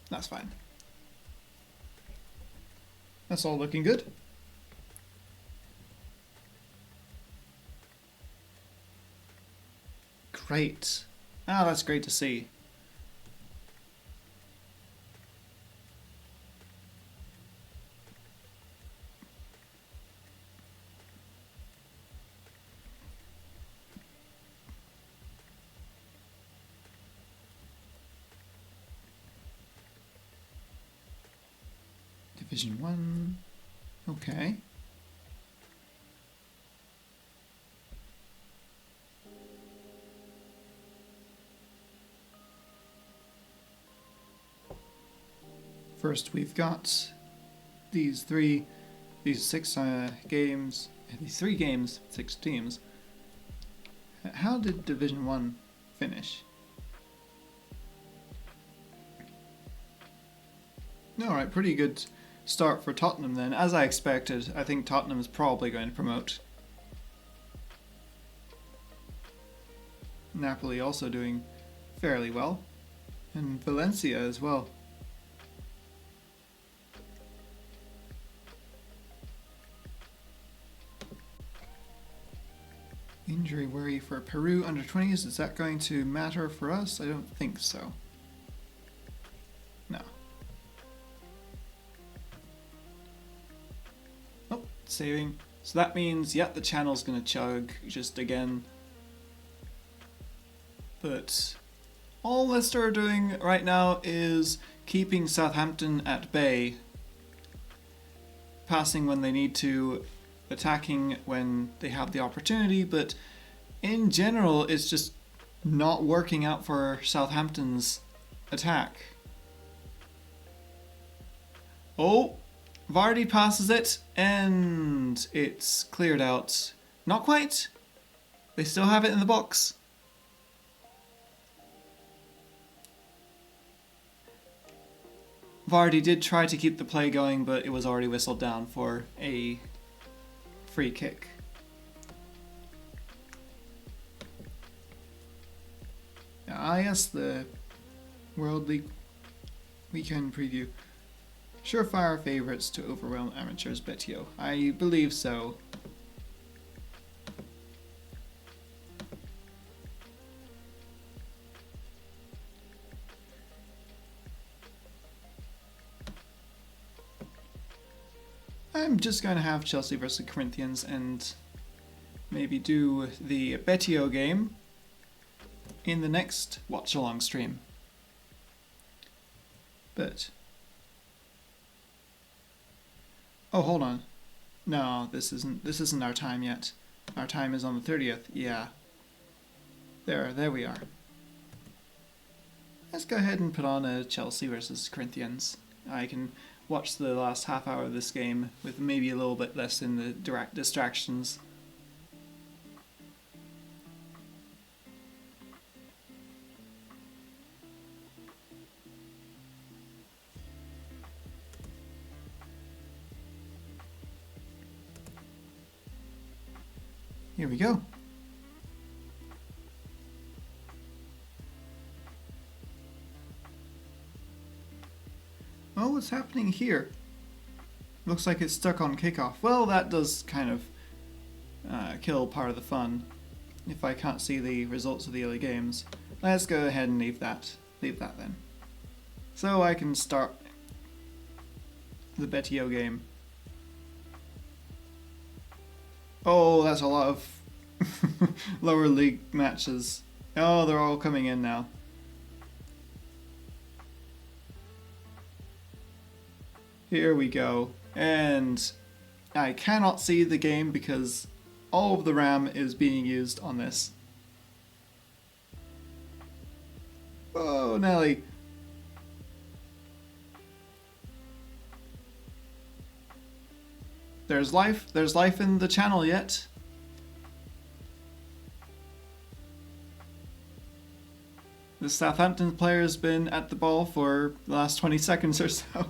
That's fine. That's all looking good. Great. Ah, that's great to see. Division 1. Okay. First, we've got these three games, 6 teams. How did Division 1 finish? Alright, pretty good start for Tottenham then. As I expected, I think Tottenham is probably going to promote. Napoli also doing fairly well. And Valencia as well. Injury worry for Peru under 20s. Is that going to matter for us? I don't think so. No. Oh, saving. So that means, yeah, the channel's going to chug just again. But all Leicester are doing right now is keeping Southampton at bay. Passing when they need to, attacking when they have the opportunity, but in general it's just not working out for Southampton's attack. Oh, Vardy passes it and it's cleared out. Not quite. They still have it in the box. Vardy did try to keep the play going, but it was already whistled down for a free kick. Yes, the World League weekend preview. Surefire favourites to overwhelm amateurs, Betio. I believe so. I'm just going to have Chelsea versus Corinthians and maybe do the Betio game in the next Watchalong stream. But... oh, hold on. No, this isn't our time yet. Our time is on the 30th. Yeah. There we are. Let's go ahead and put on a Chelsea versus Corinthians. I can watch the last half hour of this game with maybe a little bit less in the direct distractions. Here we go. Oh, what's happening here? Looks like it's stuck on kickoff. Well, that does kind of kill part of the fun if I can't see the results of the early games. Let's go ahead and leave that then. So I can start the Betio game. Oh, that's a lot of lower league matches. Oh, they're all coming in now. Here we go. And I cannot see the game because all of the RAM is being used on this. Oh, Nelly. There's life in the channel yet. The Southampton player's been at the ball for the last 20 seconds or so.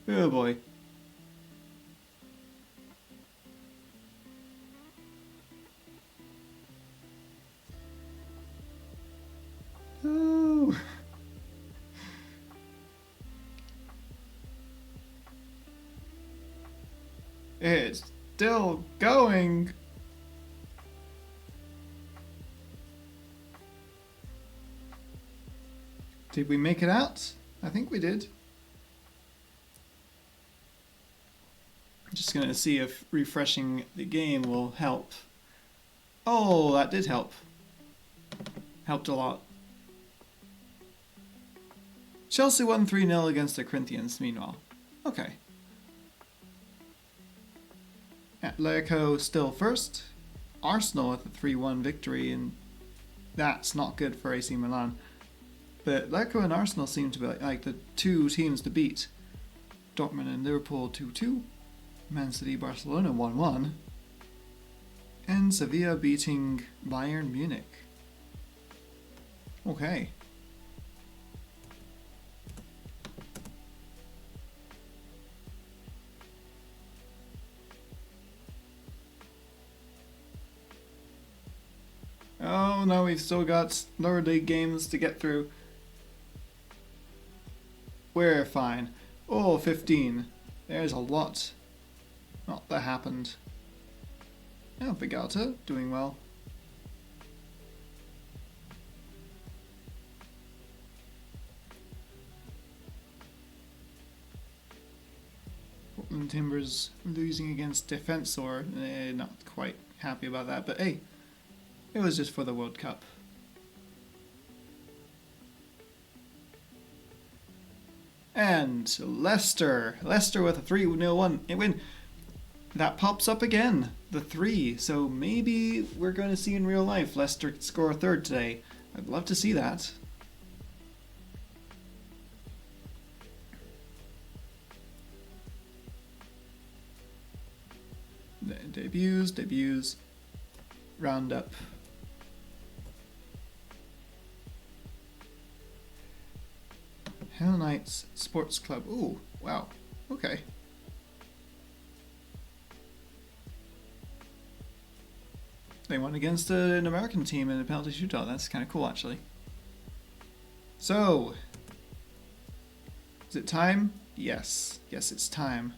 Oh boy. Oh. It's still going. Did we make it out? I think we did. I'm just going to see if refreshing the game will help. Oh, that did help. Helped a lot. Chelsea won 3-0 against the Corinthians, meanwhile. Okay. Atletico still first. Arsenal with a 3-1 victory, and that's not good for AC Milan. But Atletico and Arsenal seem to be like the two teams to beat. Dortmund and Liverpool 2-2. Man City Barcelona 1-1. And Sevilla beating Bayern Munich. Okay. Oh no, we've still got lower league games to get through. We're fine. Oh, 15. There's a lot. Not that happened. Oh, Vigata, doing well. Portland Timbers losing against Defensor. Not quite happy about that, but hey, it was just for the World Cup. And Leicester. Leicester with a 3-0 win. That pops up again, the 3. So maybe we're going to see in real life Leicester score a third today. I'd love to see that. Debuts. Roundup. Hell Knights Sports Club. Ooh, wow. Okay. They won against an American team in a penalty shootout. That's kind of cool, actually. So, is it time? Yes. Yes, it's time.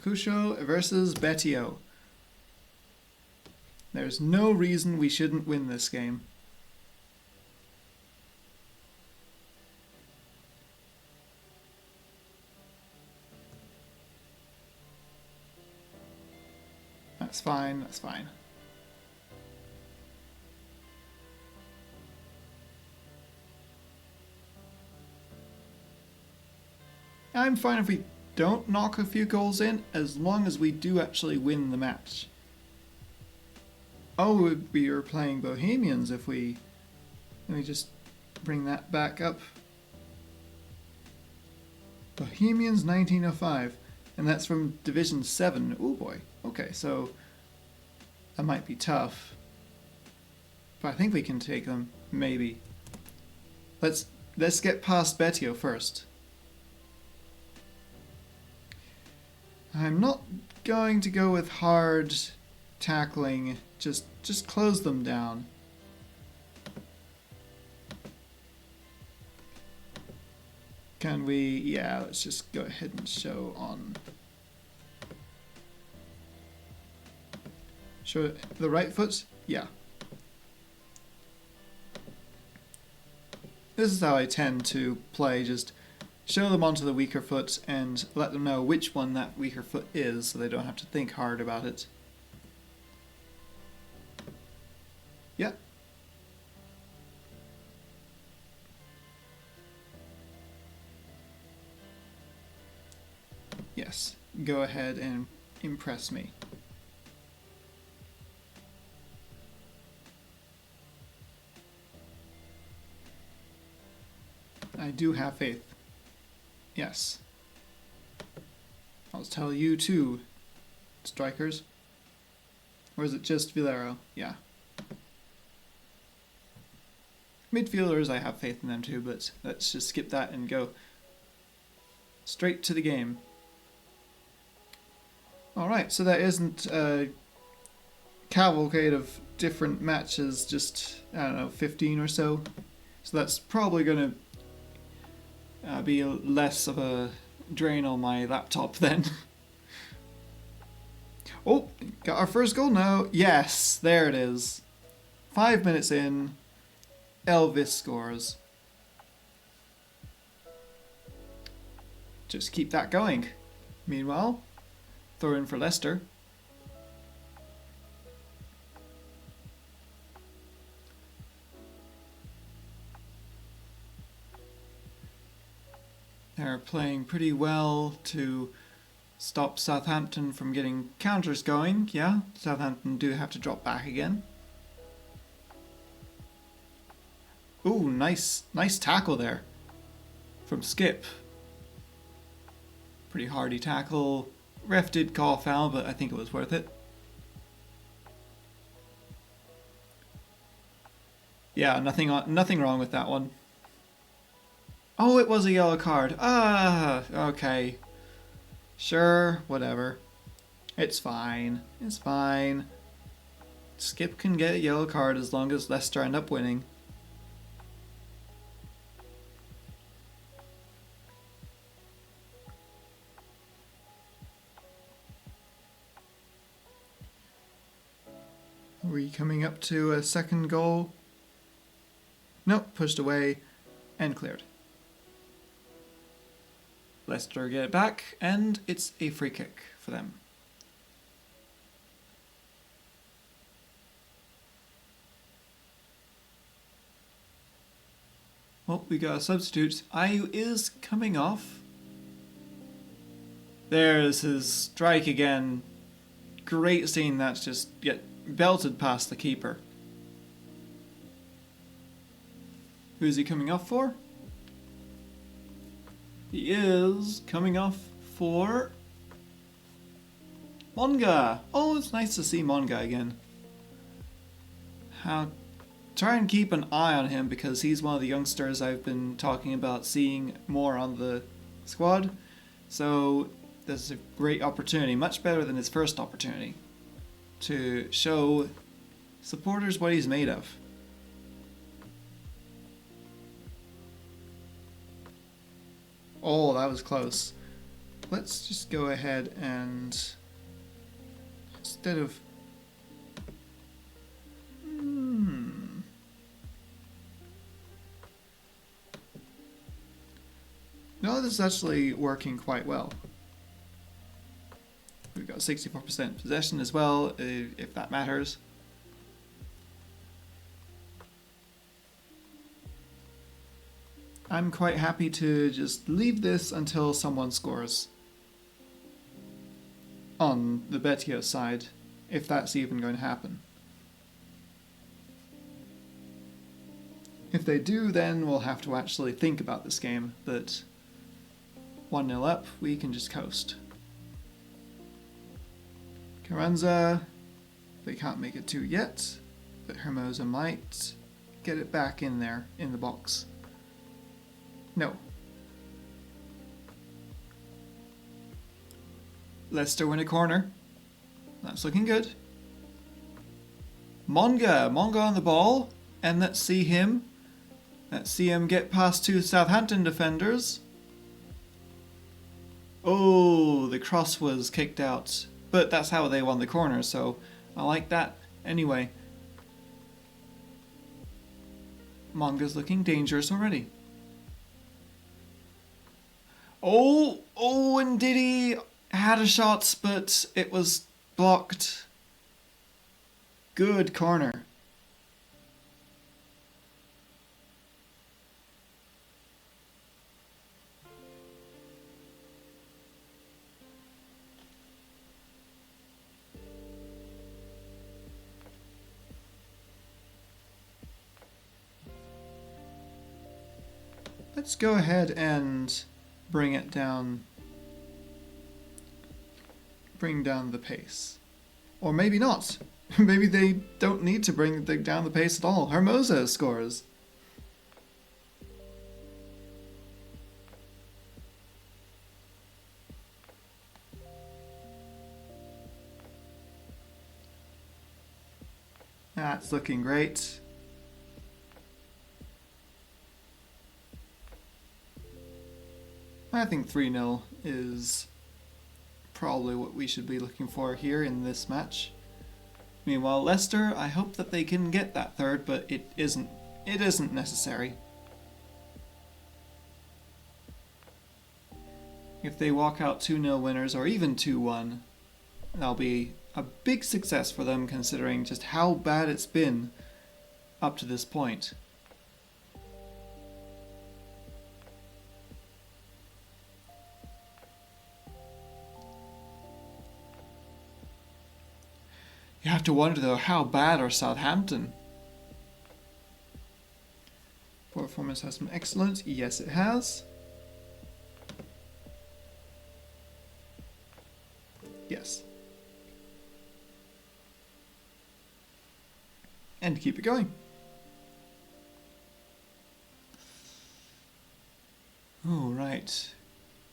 Cusho versus Betio. There's no reason we shouldn't win this game. That's fine, that's fine. I'm fine if we don't knock a few goals in, as long as we do actually win the match. Oh, we were playing Bohemians if we... Let me just bring that back up. Bohemians 1905, and that's from Division 7. Oh boy. Okay, so that might be tough. But I think we can take them, maybe. Let's get past Betio first. I'm not going to go with hard tackling. Just close them down. Can we... Yeah, let's just go ahead and show on... Show the right foot? Yeah. This is how I tend to play, just show them onto the weaker foot and let them know which one that weaker foot is so they don't have to think hard about it. Yeah. Yes, go ahead and impress me. I do have faith. Yes. I'll tell you too, strikers. Or is it just Villero? Yeah. Midfielders, I have faith in them too, but let's just skip that and go straight to the game. Alright, so that isn't a cavalcade of different matches, just, I don't know, 15 or so. So that's probably going to be less of a drain on my laptop then. Oh, got our first goal now. Yes, there it is. 5 minutes in, Elvis scores. Just keep that going. Meanwhile, throw in for Leicester. They're playing pretty well to stop Southampton from getting counters going. Yeah, Southampton do have to drop back again. Ooh, nice tackle there from Skip. Pretty hardy tackle. Ref did call foul, but I think it was worth it. Yeah, nothing wrong with that one. Oh, it was a yellow card. Ah, okay. Sure, whatever. It's fine. It's fine. Skip can get a yellow card as long as Leicester end up winning. Are we coming up to a second goal? Nope, pushed away and cleared. Leicester get it back, and it's a free kick for them. Well, we got a substitute. Ayu is coming off. There's his strike again. Great seeing that just get belted past the keeper. Who's he coming off for? He is coming off for Monga. Oh, it's nice to see Monga again. Try and keep an eye on him because he's one of the youngsters I've been talking about seeing more on the squad. So this is a great opportunity, much better than his first opportunity, to show supporters what he's made of. Oh, that was close. Let's just go ahead and instead of No, this is actually working quite well. We've got 64% possession as well, if that matters. I'm quite happy to just leave this until someone scores on the Betio side, if that's even going to happen. If they do, then we'll have to actually think about this game, but 1-0 up, we can just coast. Carranza, they can't make it 2 yet, but Hermosa might get it back in there, in the box. No. Leicester win a corner. That's looking good. Monga on the ball, and let's see him get past 2 Southampton defenders. Oh, the cross was kicked out. But that's how they won the corner, so I like that. Anyway. Monga's looking dangerous already. Oh, and Diddy had a shot, but it was blocked. Good corner. Let's go ahead and bring it down. Bring down the pace. Or maybe not. Maybe they don't need to bring down the pace at all. Hermosa scores. That's looking great. I think 3-0 is probably what we should be looking for here in this match. Meanwhile, Leicester, I hope that they can get that third, but it isn't necessary. If they walk out 2-0 winners or even 2-1, that'll be a big success for them considering just how bad it's been up to this point. You have to wonder though, how bad are Southampton? Performance has been excellent. Yes, it has. Yes. And keep it going. Right.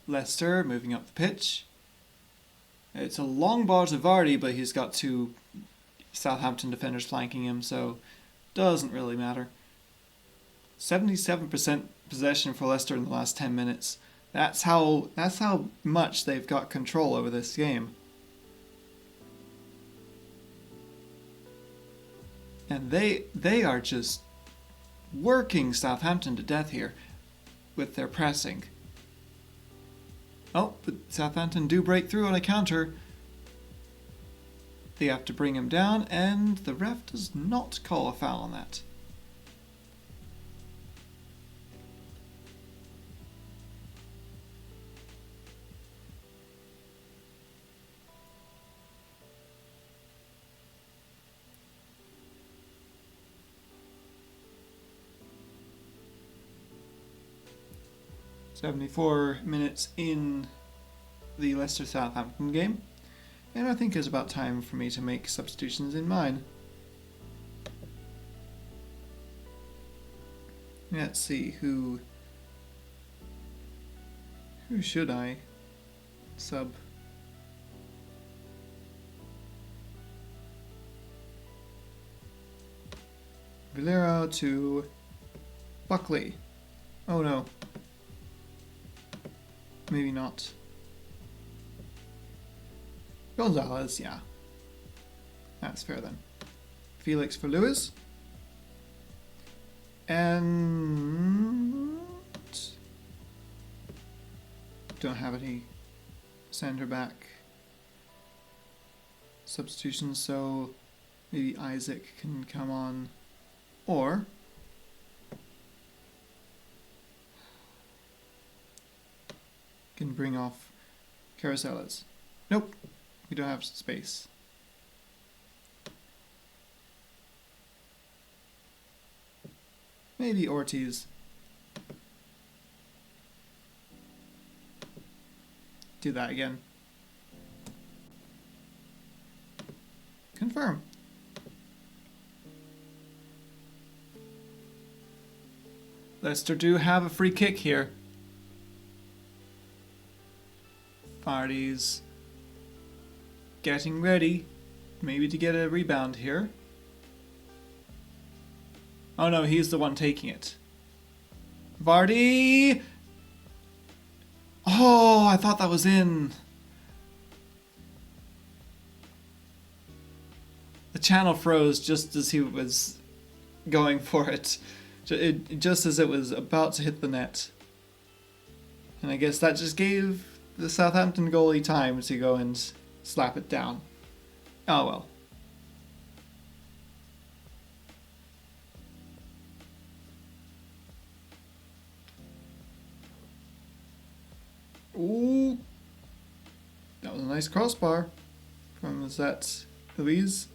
Leicester moving up the pitch. It's a long ball to Vardy, but he's got two Southampton defenders flanking him, so doesn't really matter. 77% possession for Leicester in the last 10 minutes. That's how much they've got control over this game. And they are just working Southampton to death here with their pressing. Oh, but Southampton do break through on a counter. They have to bring him down, and the ref does not call a foul on that. "74 minutes in the Leicester-Southampton game, and I think it's about time for me to make substitutions in mine. Let's see, who should I sub? Valera to Buckley. Oh no. Maybe not. Gonzalez, yeah. That's fair then. Felix for Lewis. And don't have any centre back substitutions, so maybe Isaac can come on, or can bring off Carousels. Nope, we don't have space. Maybe Ortiz. Do that again. Confirm. Leicester do have a free kick here. Vardy's getting ready, maybe to get a rebound here. Oh no, he's the one taking it. Vardy! Oh, I thought that was in. The channel froze just as he was going for it. Just as it was about to hit the net. And I guess that just gave the Southampton goalie time to go and slap it down. Oh well. Ooh, that was a nice crossbar from, was that Louise?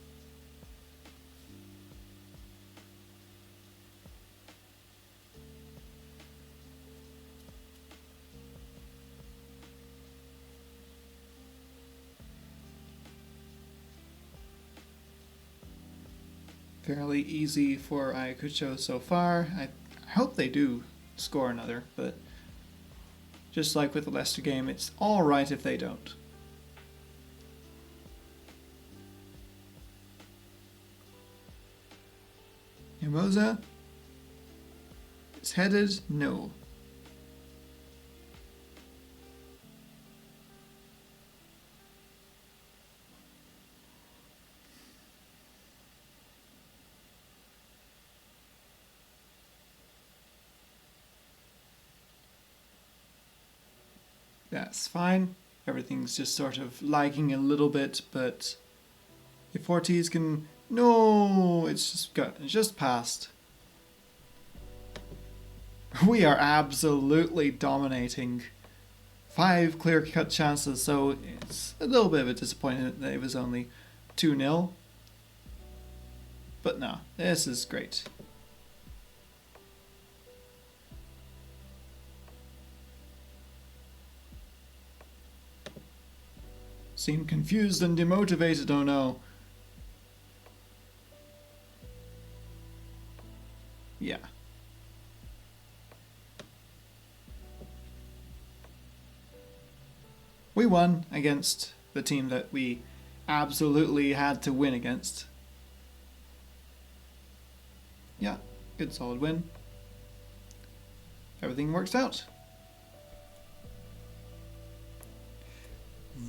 Fairly easy for Ayacucho so far. I hope they do score another, but just like with the Leicester game, it's alright if they don't. Hermosa is headed, no. That's fine. Everything's just sort of lagging a little bit, but if Ortiz can... No! It's just passed. We are absolutely dominating. 5 clear-cut chances, so it's a little bit of a disappointment that it was only 2-0. But no, this is great. Seem confused and demotivated, oh no. Yeah. We won against the team that we absolutely had to win against. Yeah, good solid win. Everything works out.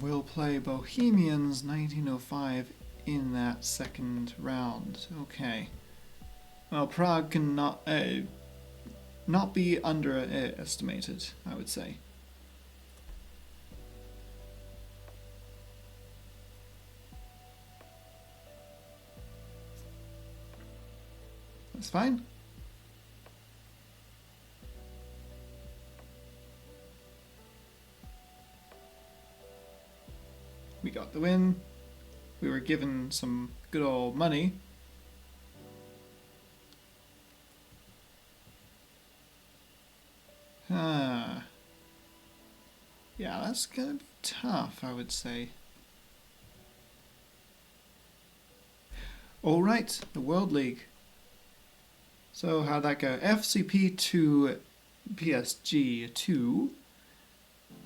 We'll play Bohemians 1905 in that second round. Okay. Well, Prague can not be underestimated, I would say. That's fine. We got the win. We were given some good old money. Yeah, that's gonna be tough, I would say. Alright, the World League. So how'd that go? FCP to PSG 2.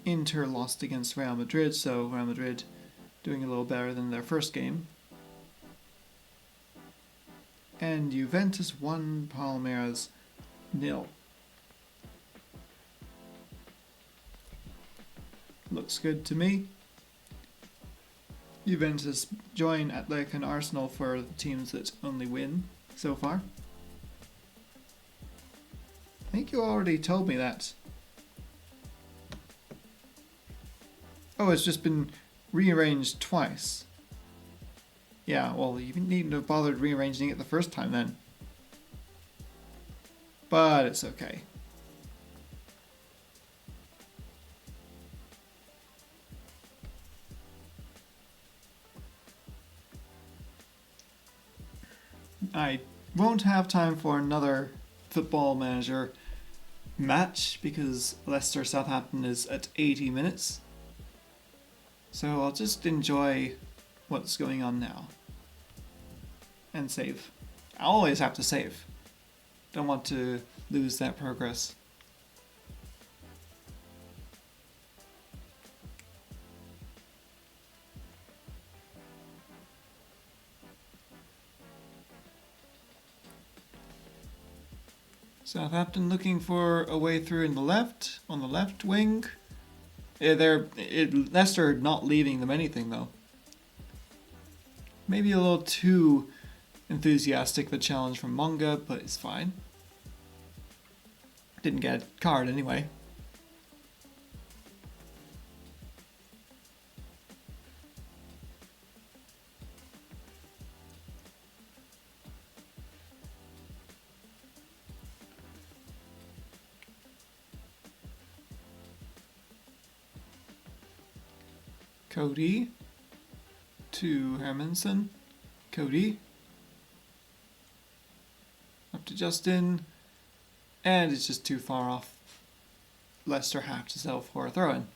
Inter lost against Real Madrid, so Real Madrid doing a little better than their first game. And Juventus 1, Palmeiras 0. Looks good to me. Juventus join Atletico and Arsenal for the teams that only win so far. I think you already told me that. Oh, it's just been rearranged twice. Yeah, well, you needn't have bothered rearranging it the first time then. But it's okay. I won't have time for another Football Manager match because Leicester Southampton is at 80 minutes. So I'll just enjoy what's going on now. And save. I always have to save. Don't want to lose that progress. Southampton looking for a way through on the left wing. Leicester not leaving them anything though. Maybe a little too enthusiastic the challenge from Monga, but it's fine. Didn't get a card anyway. Cody to Hermanson. Cody up to Justin, and it's just too far off. Leicester have to settle for a throw-in.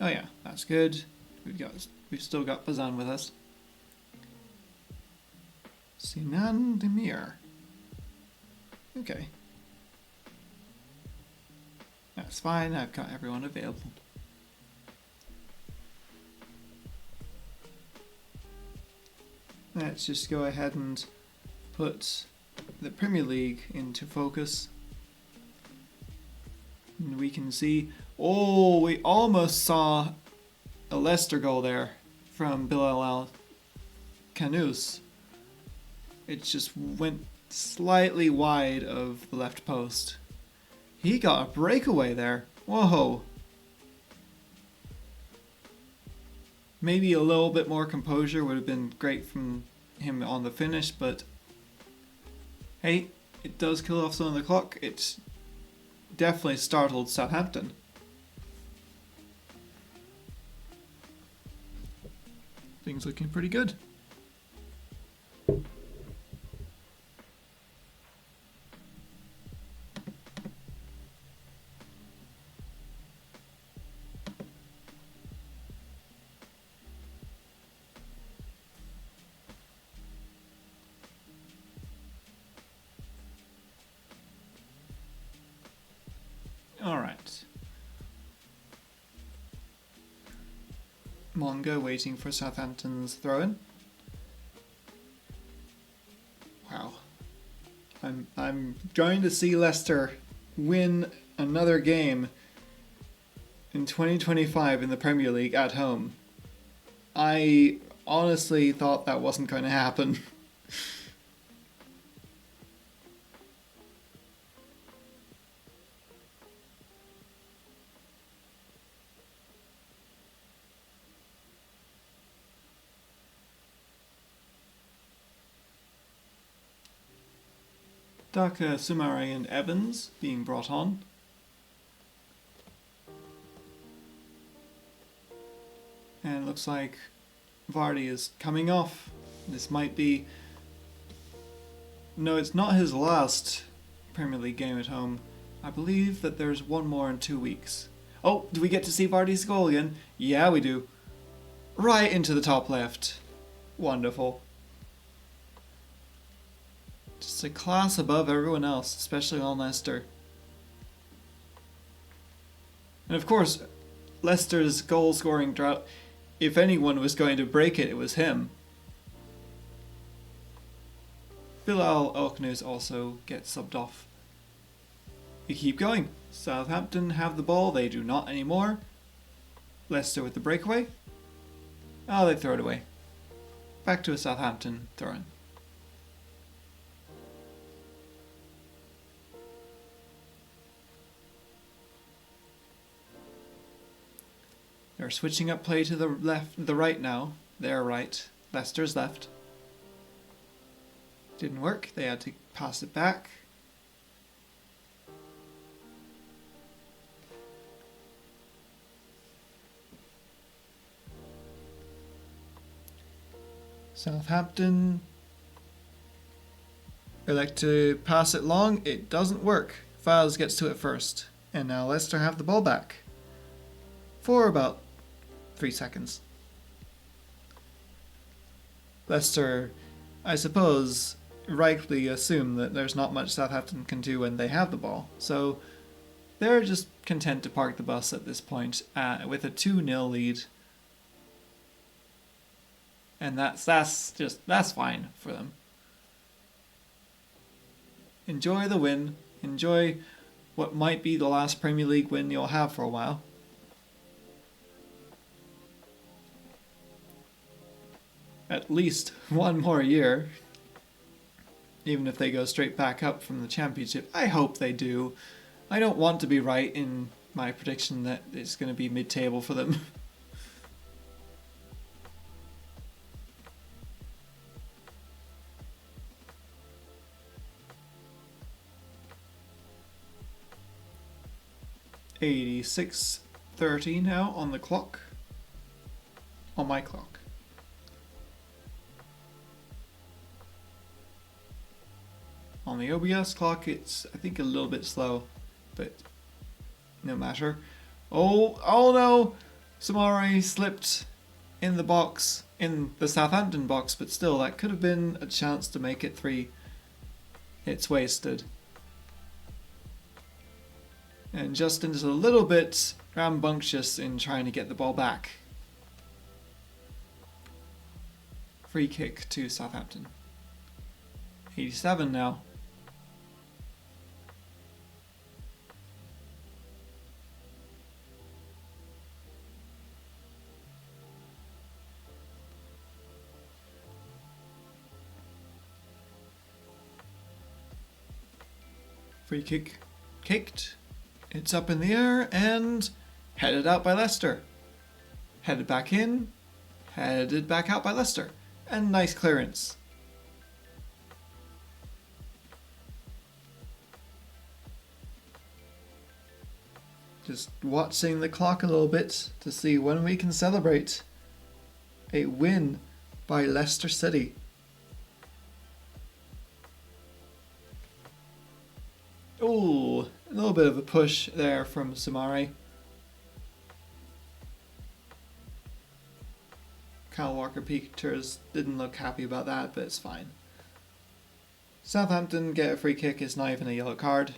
Oh yeah, that's good. We've still got Bazan with us. Sinan Demir. Okay. That's fine, I've got everyone available. Let's just go ahead and put the Premier League into focus. And we can see, oh, we almost saw a Leicester goal there from Bilal Al-Kanous. It just went slightly wide of the left post. He got a breakaway there. Whoa. Maybe a little bit more composure would have been great from him on the finish, but hey, it does kill off some of the clock. It's definitely startled Southampton. Things looking pretty good. Alright. Monga waiting for Southampton's throw-in. Wow. I'm going to see Leicester win another game in 2025 in the Premier League at home. I honestly thought that wasn't going to happen. Daka, Sumare and Evans being brought on. And it looks like Vardy is coming off. This might be... No, it's not his last Premier League game at home. I believe that there's one more in 2 weeks. Oh, do we get to see Vardy's goal again? Yeah, we do. Right into the top left. Wonderful. Just a class above everyone else, especially on Leicester. And of course, Leicester's goal-scoring drought, if anyone was going to break it, it was him. Bilal Oknuz also gets subbed off. We keep going. Southampton have the ball, they do not anymore. Leicester with the breakaway. Oh, they throw it away. Back to a Southampton throw-in. They're switching up play to the right now. They're right. Leicester's left. Didn't work. They had to pass it back. Southampton elect to pass it long. It doesn't work. Files gets to it first. And now Leicester have the ball back. For about 3 seconds. Leicester, I suppose, rightly assume that there's not much Southampton can do when they have the ball. So they're just content to park the bus at this point with a 2-0 lead. And that's fine for them. Enjoy the win. Enjoy what might be the last Premier League win you'll have for a while. At least one more year. Even if they go straight back up from the Championship. I hope they do. I don't want to be right in my prediction that it's going to be mid-table for them. $86.30 now on the clock. On my clock. On the OBS clock, it's, I think, a little bit slow, but no matter. Oh no! Sumare slipped in the box, in the Southampton box, but still, that could have been a chance to make it 3. It's wasted. And Justin is a little bit rambunctious in trying to get the ball back. Free kick to Southampton. 87 now. Free kick kicked. It's up in the air and headed out by Leicester. Headed back in. Headed back out by Leicester. And nice clearance. Just watching the clock a little bit to see when we can celebrate a win by Leicester City. Ooh, a little bit of a push there from Sumare. Kyle Walker-Peters didn't look happy about that, but it's fine. Southampton get a free kick, it's not even a yellow card.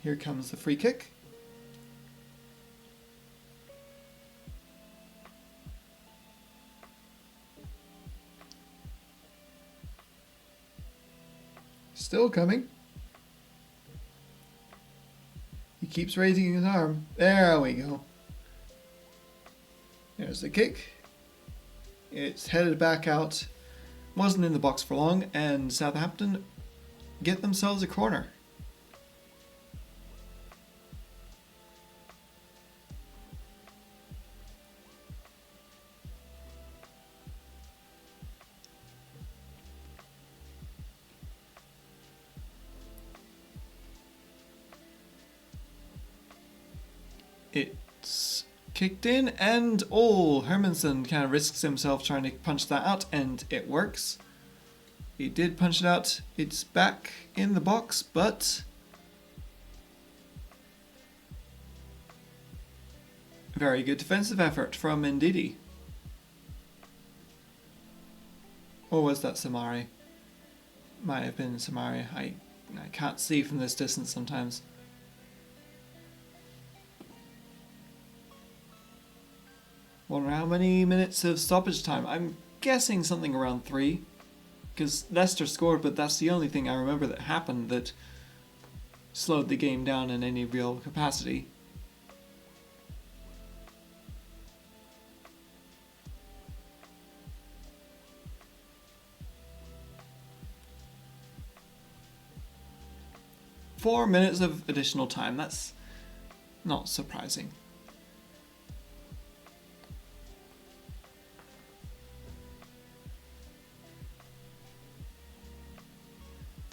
Here comes the free kick. Still coming. He keeps raising his arm. There we go. There's the kick. It's headed back out. Wasn't in the box for long, and Southampton get themselves a corner. It's kicked in, and Hermansen kind of risks himself trying to punch that out, and it works. He did punch it out. It's back in the box, but very good defensive effort from Ndidi. Or was that Samari? Might have been Samari. I can't see from this distance sometimes. Wonder how many minutes of stoppage time. I'm guessing something around 3. Because Leicester scored, but that's the only thing I remember that happened that slowed the game down in any real capacity. Four minutes of additional time. That's not surprising.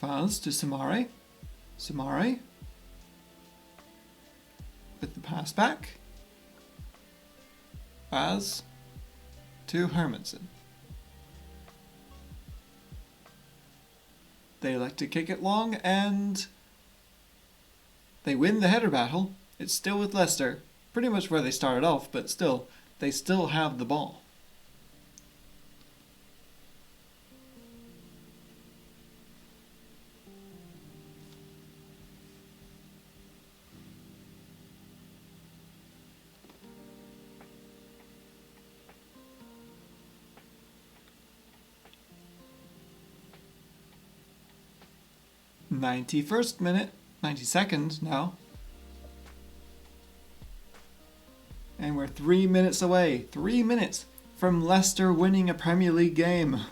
Faz to Samari. Samari. With the pass back. Faz to Hermansen. They elect to kick it long, and they win the header battle. It's still with Leicester. Pretty much where they started off, but still, they still have the ball. '91st minute, 92nd now. And we're 3 minutes away. 3 minutes from Leicester winning a Premier League game.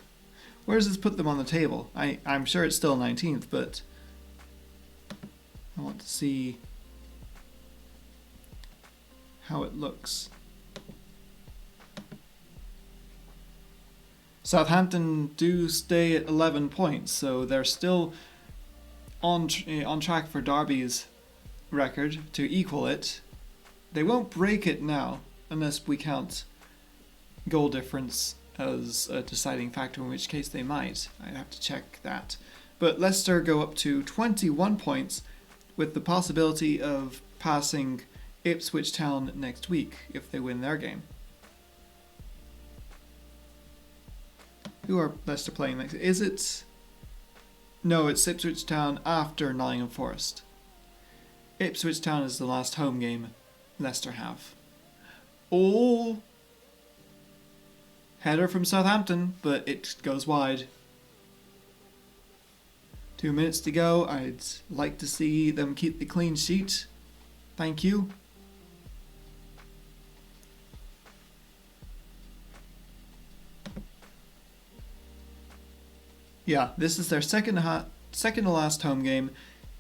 Where does this put them on the table? I'm sure it's still 19th, but I want to see how it looks. Southampton do stay at 11 points, so they're still on track for Derby's record to equal it. They won't break it now, unless we count goal difference as a deciding factor, in which case they might. I'd have to check that. But Leicester go up to 21 points, with the possibility of passing Ipswich Town next week if they win their game. Who are Leicester playing next? Is it... No, it's Ipswich Town after Nottingham Forest. Ipswich Town is the last home game Leicester have. Oh! Header from Southampton, but it goes wide. 2 minutes to go. I'd like to see them keep the clean sheet. Thank you. Yeah, this is their second to last home game,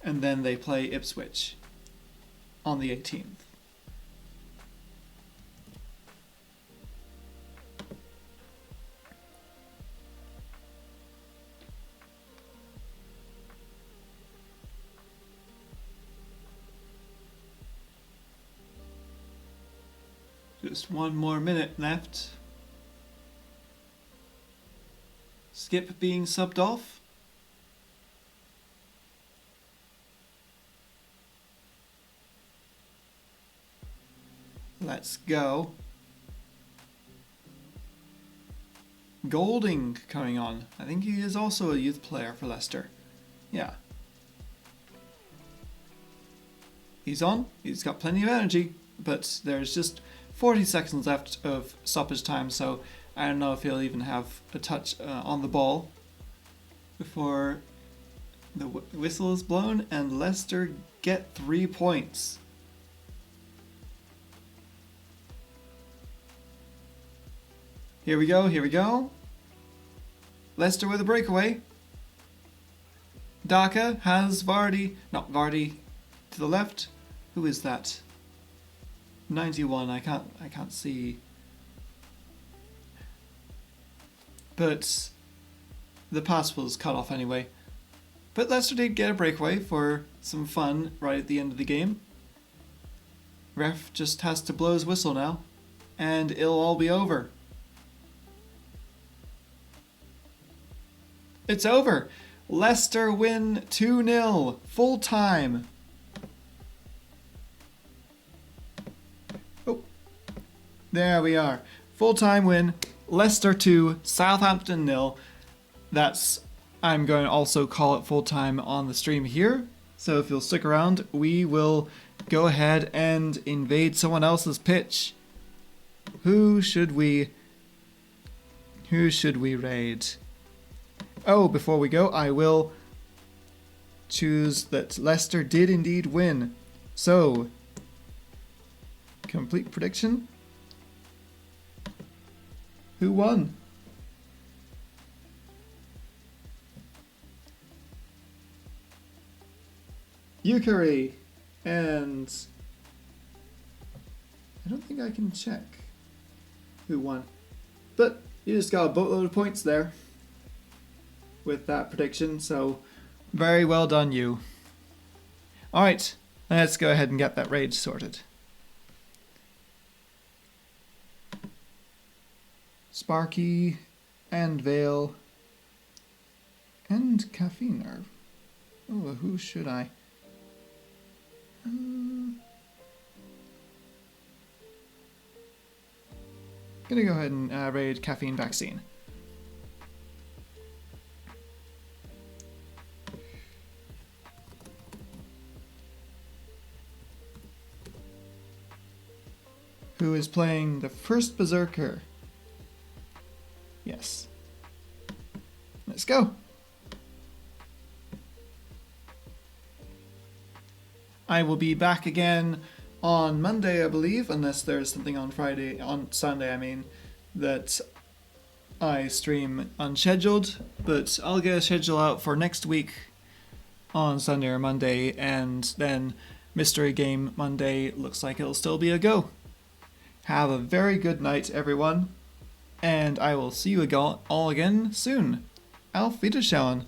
and then they play Ipswich on the 18th. Just one more minute left. Skip being subbed off. Let's go. Golding coming on. I think he is also a youth player for Leicester. Yeah. he's on. He's got plenty of energy, but there's just 40 seconds left of stoppage time, so I don't know if he'll even have a touch on the ball before the whistle is blown and Leicester get 3 points. Here we go, here we go. Leicester with a breakaway. Daka has Vardy, not Vardy, to the left. Who is that? 91, I can't see. But the pass was cut off anyway. But Leicester did get a breakaway for some fun right at the end of the game. Ref just has to blow his whistle now, and it'll all be over. It's over. Leicester win 2-0, full time. Oh, there we are. Full time win. Leicester 2, Southampton 0. I'm going to also call it full time on the stream here. So if you'll stick around, we will go ahead and invade someone else's pitch. Who should we raid? Oh, before we go, I will choose that Leicester did indeed win. So, complete prediction. Who won? Yukari. And I don't think I can check who won. But you just got a boatload of points there with that prediction, so very well done, you. Alright, let's go ahead and get that raid sorted. Sparky and Vale and Caffeine are... Oh, who should I... Gonna go ahead and raid Caffeine Vaccine. Who is playing the first Berserker? Yes. Let's go. I will be back again on Monday, I believe, unless there's something on Sunday, I mean, that I stream unscheduled, but I'll get a schedule out for next week on Sunday or Monday, and then Mystery Game Monday looks like it'll still be a go. Have a very good night, everyone, and I will see you all again soon. Auf Wiedersehen.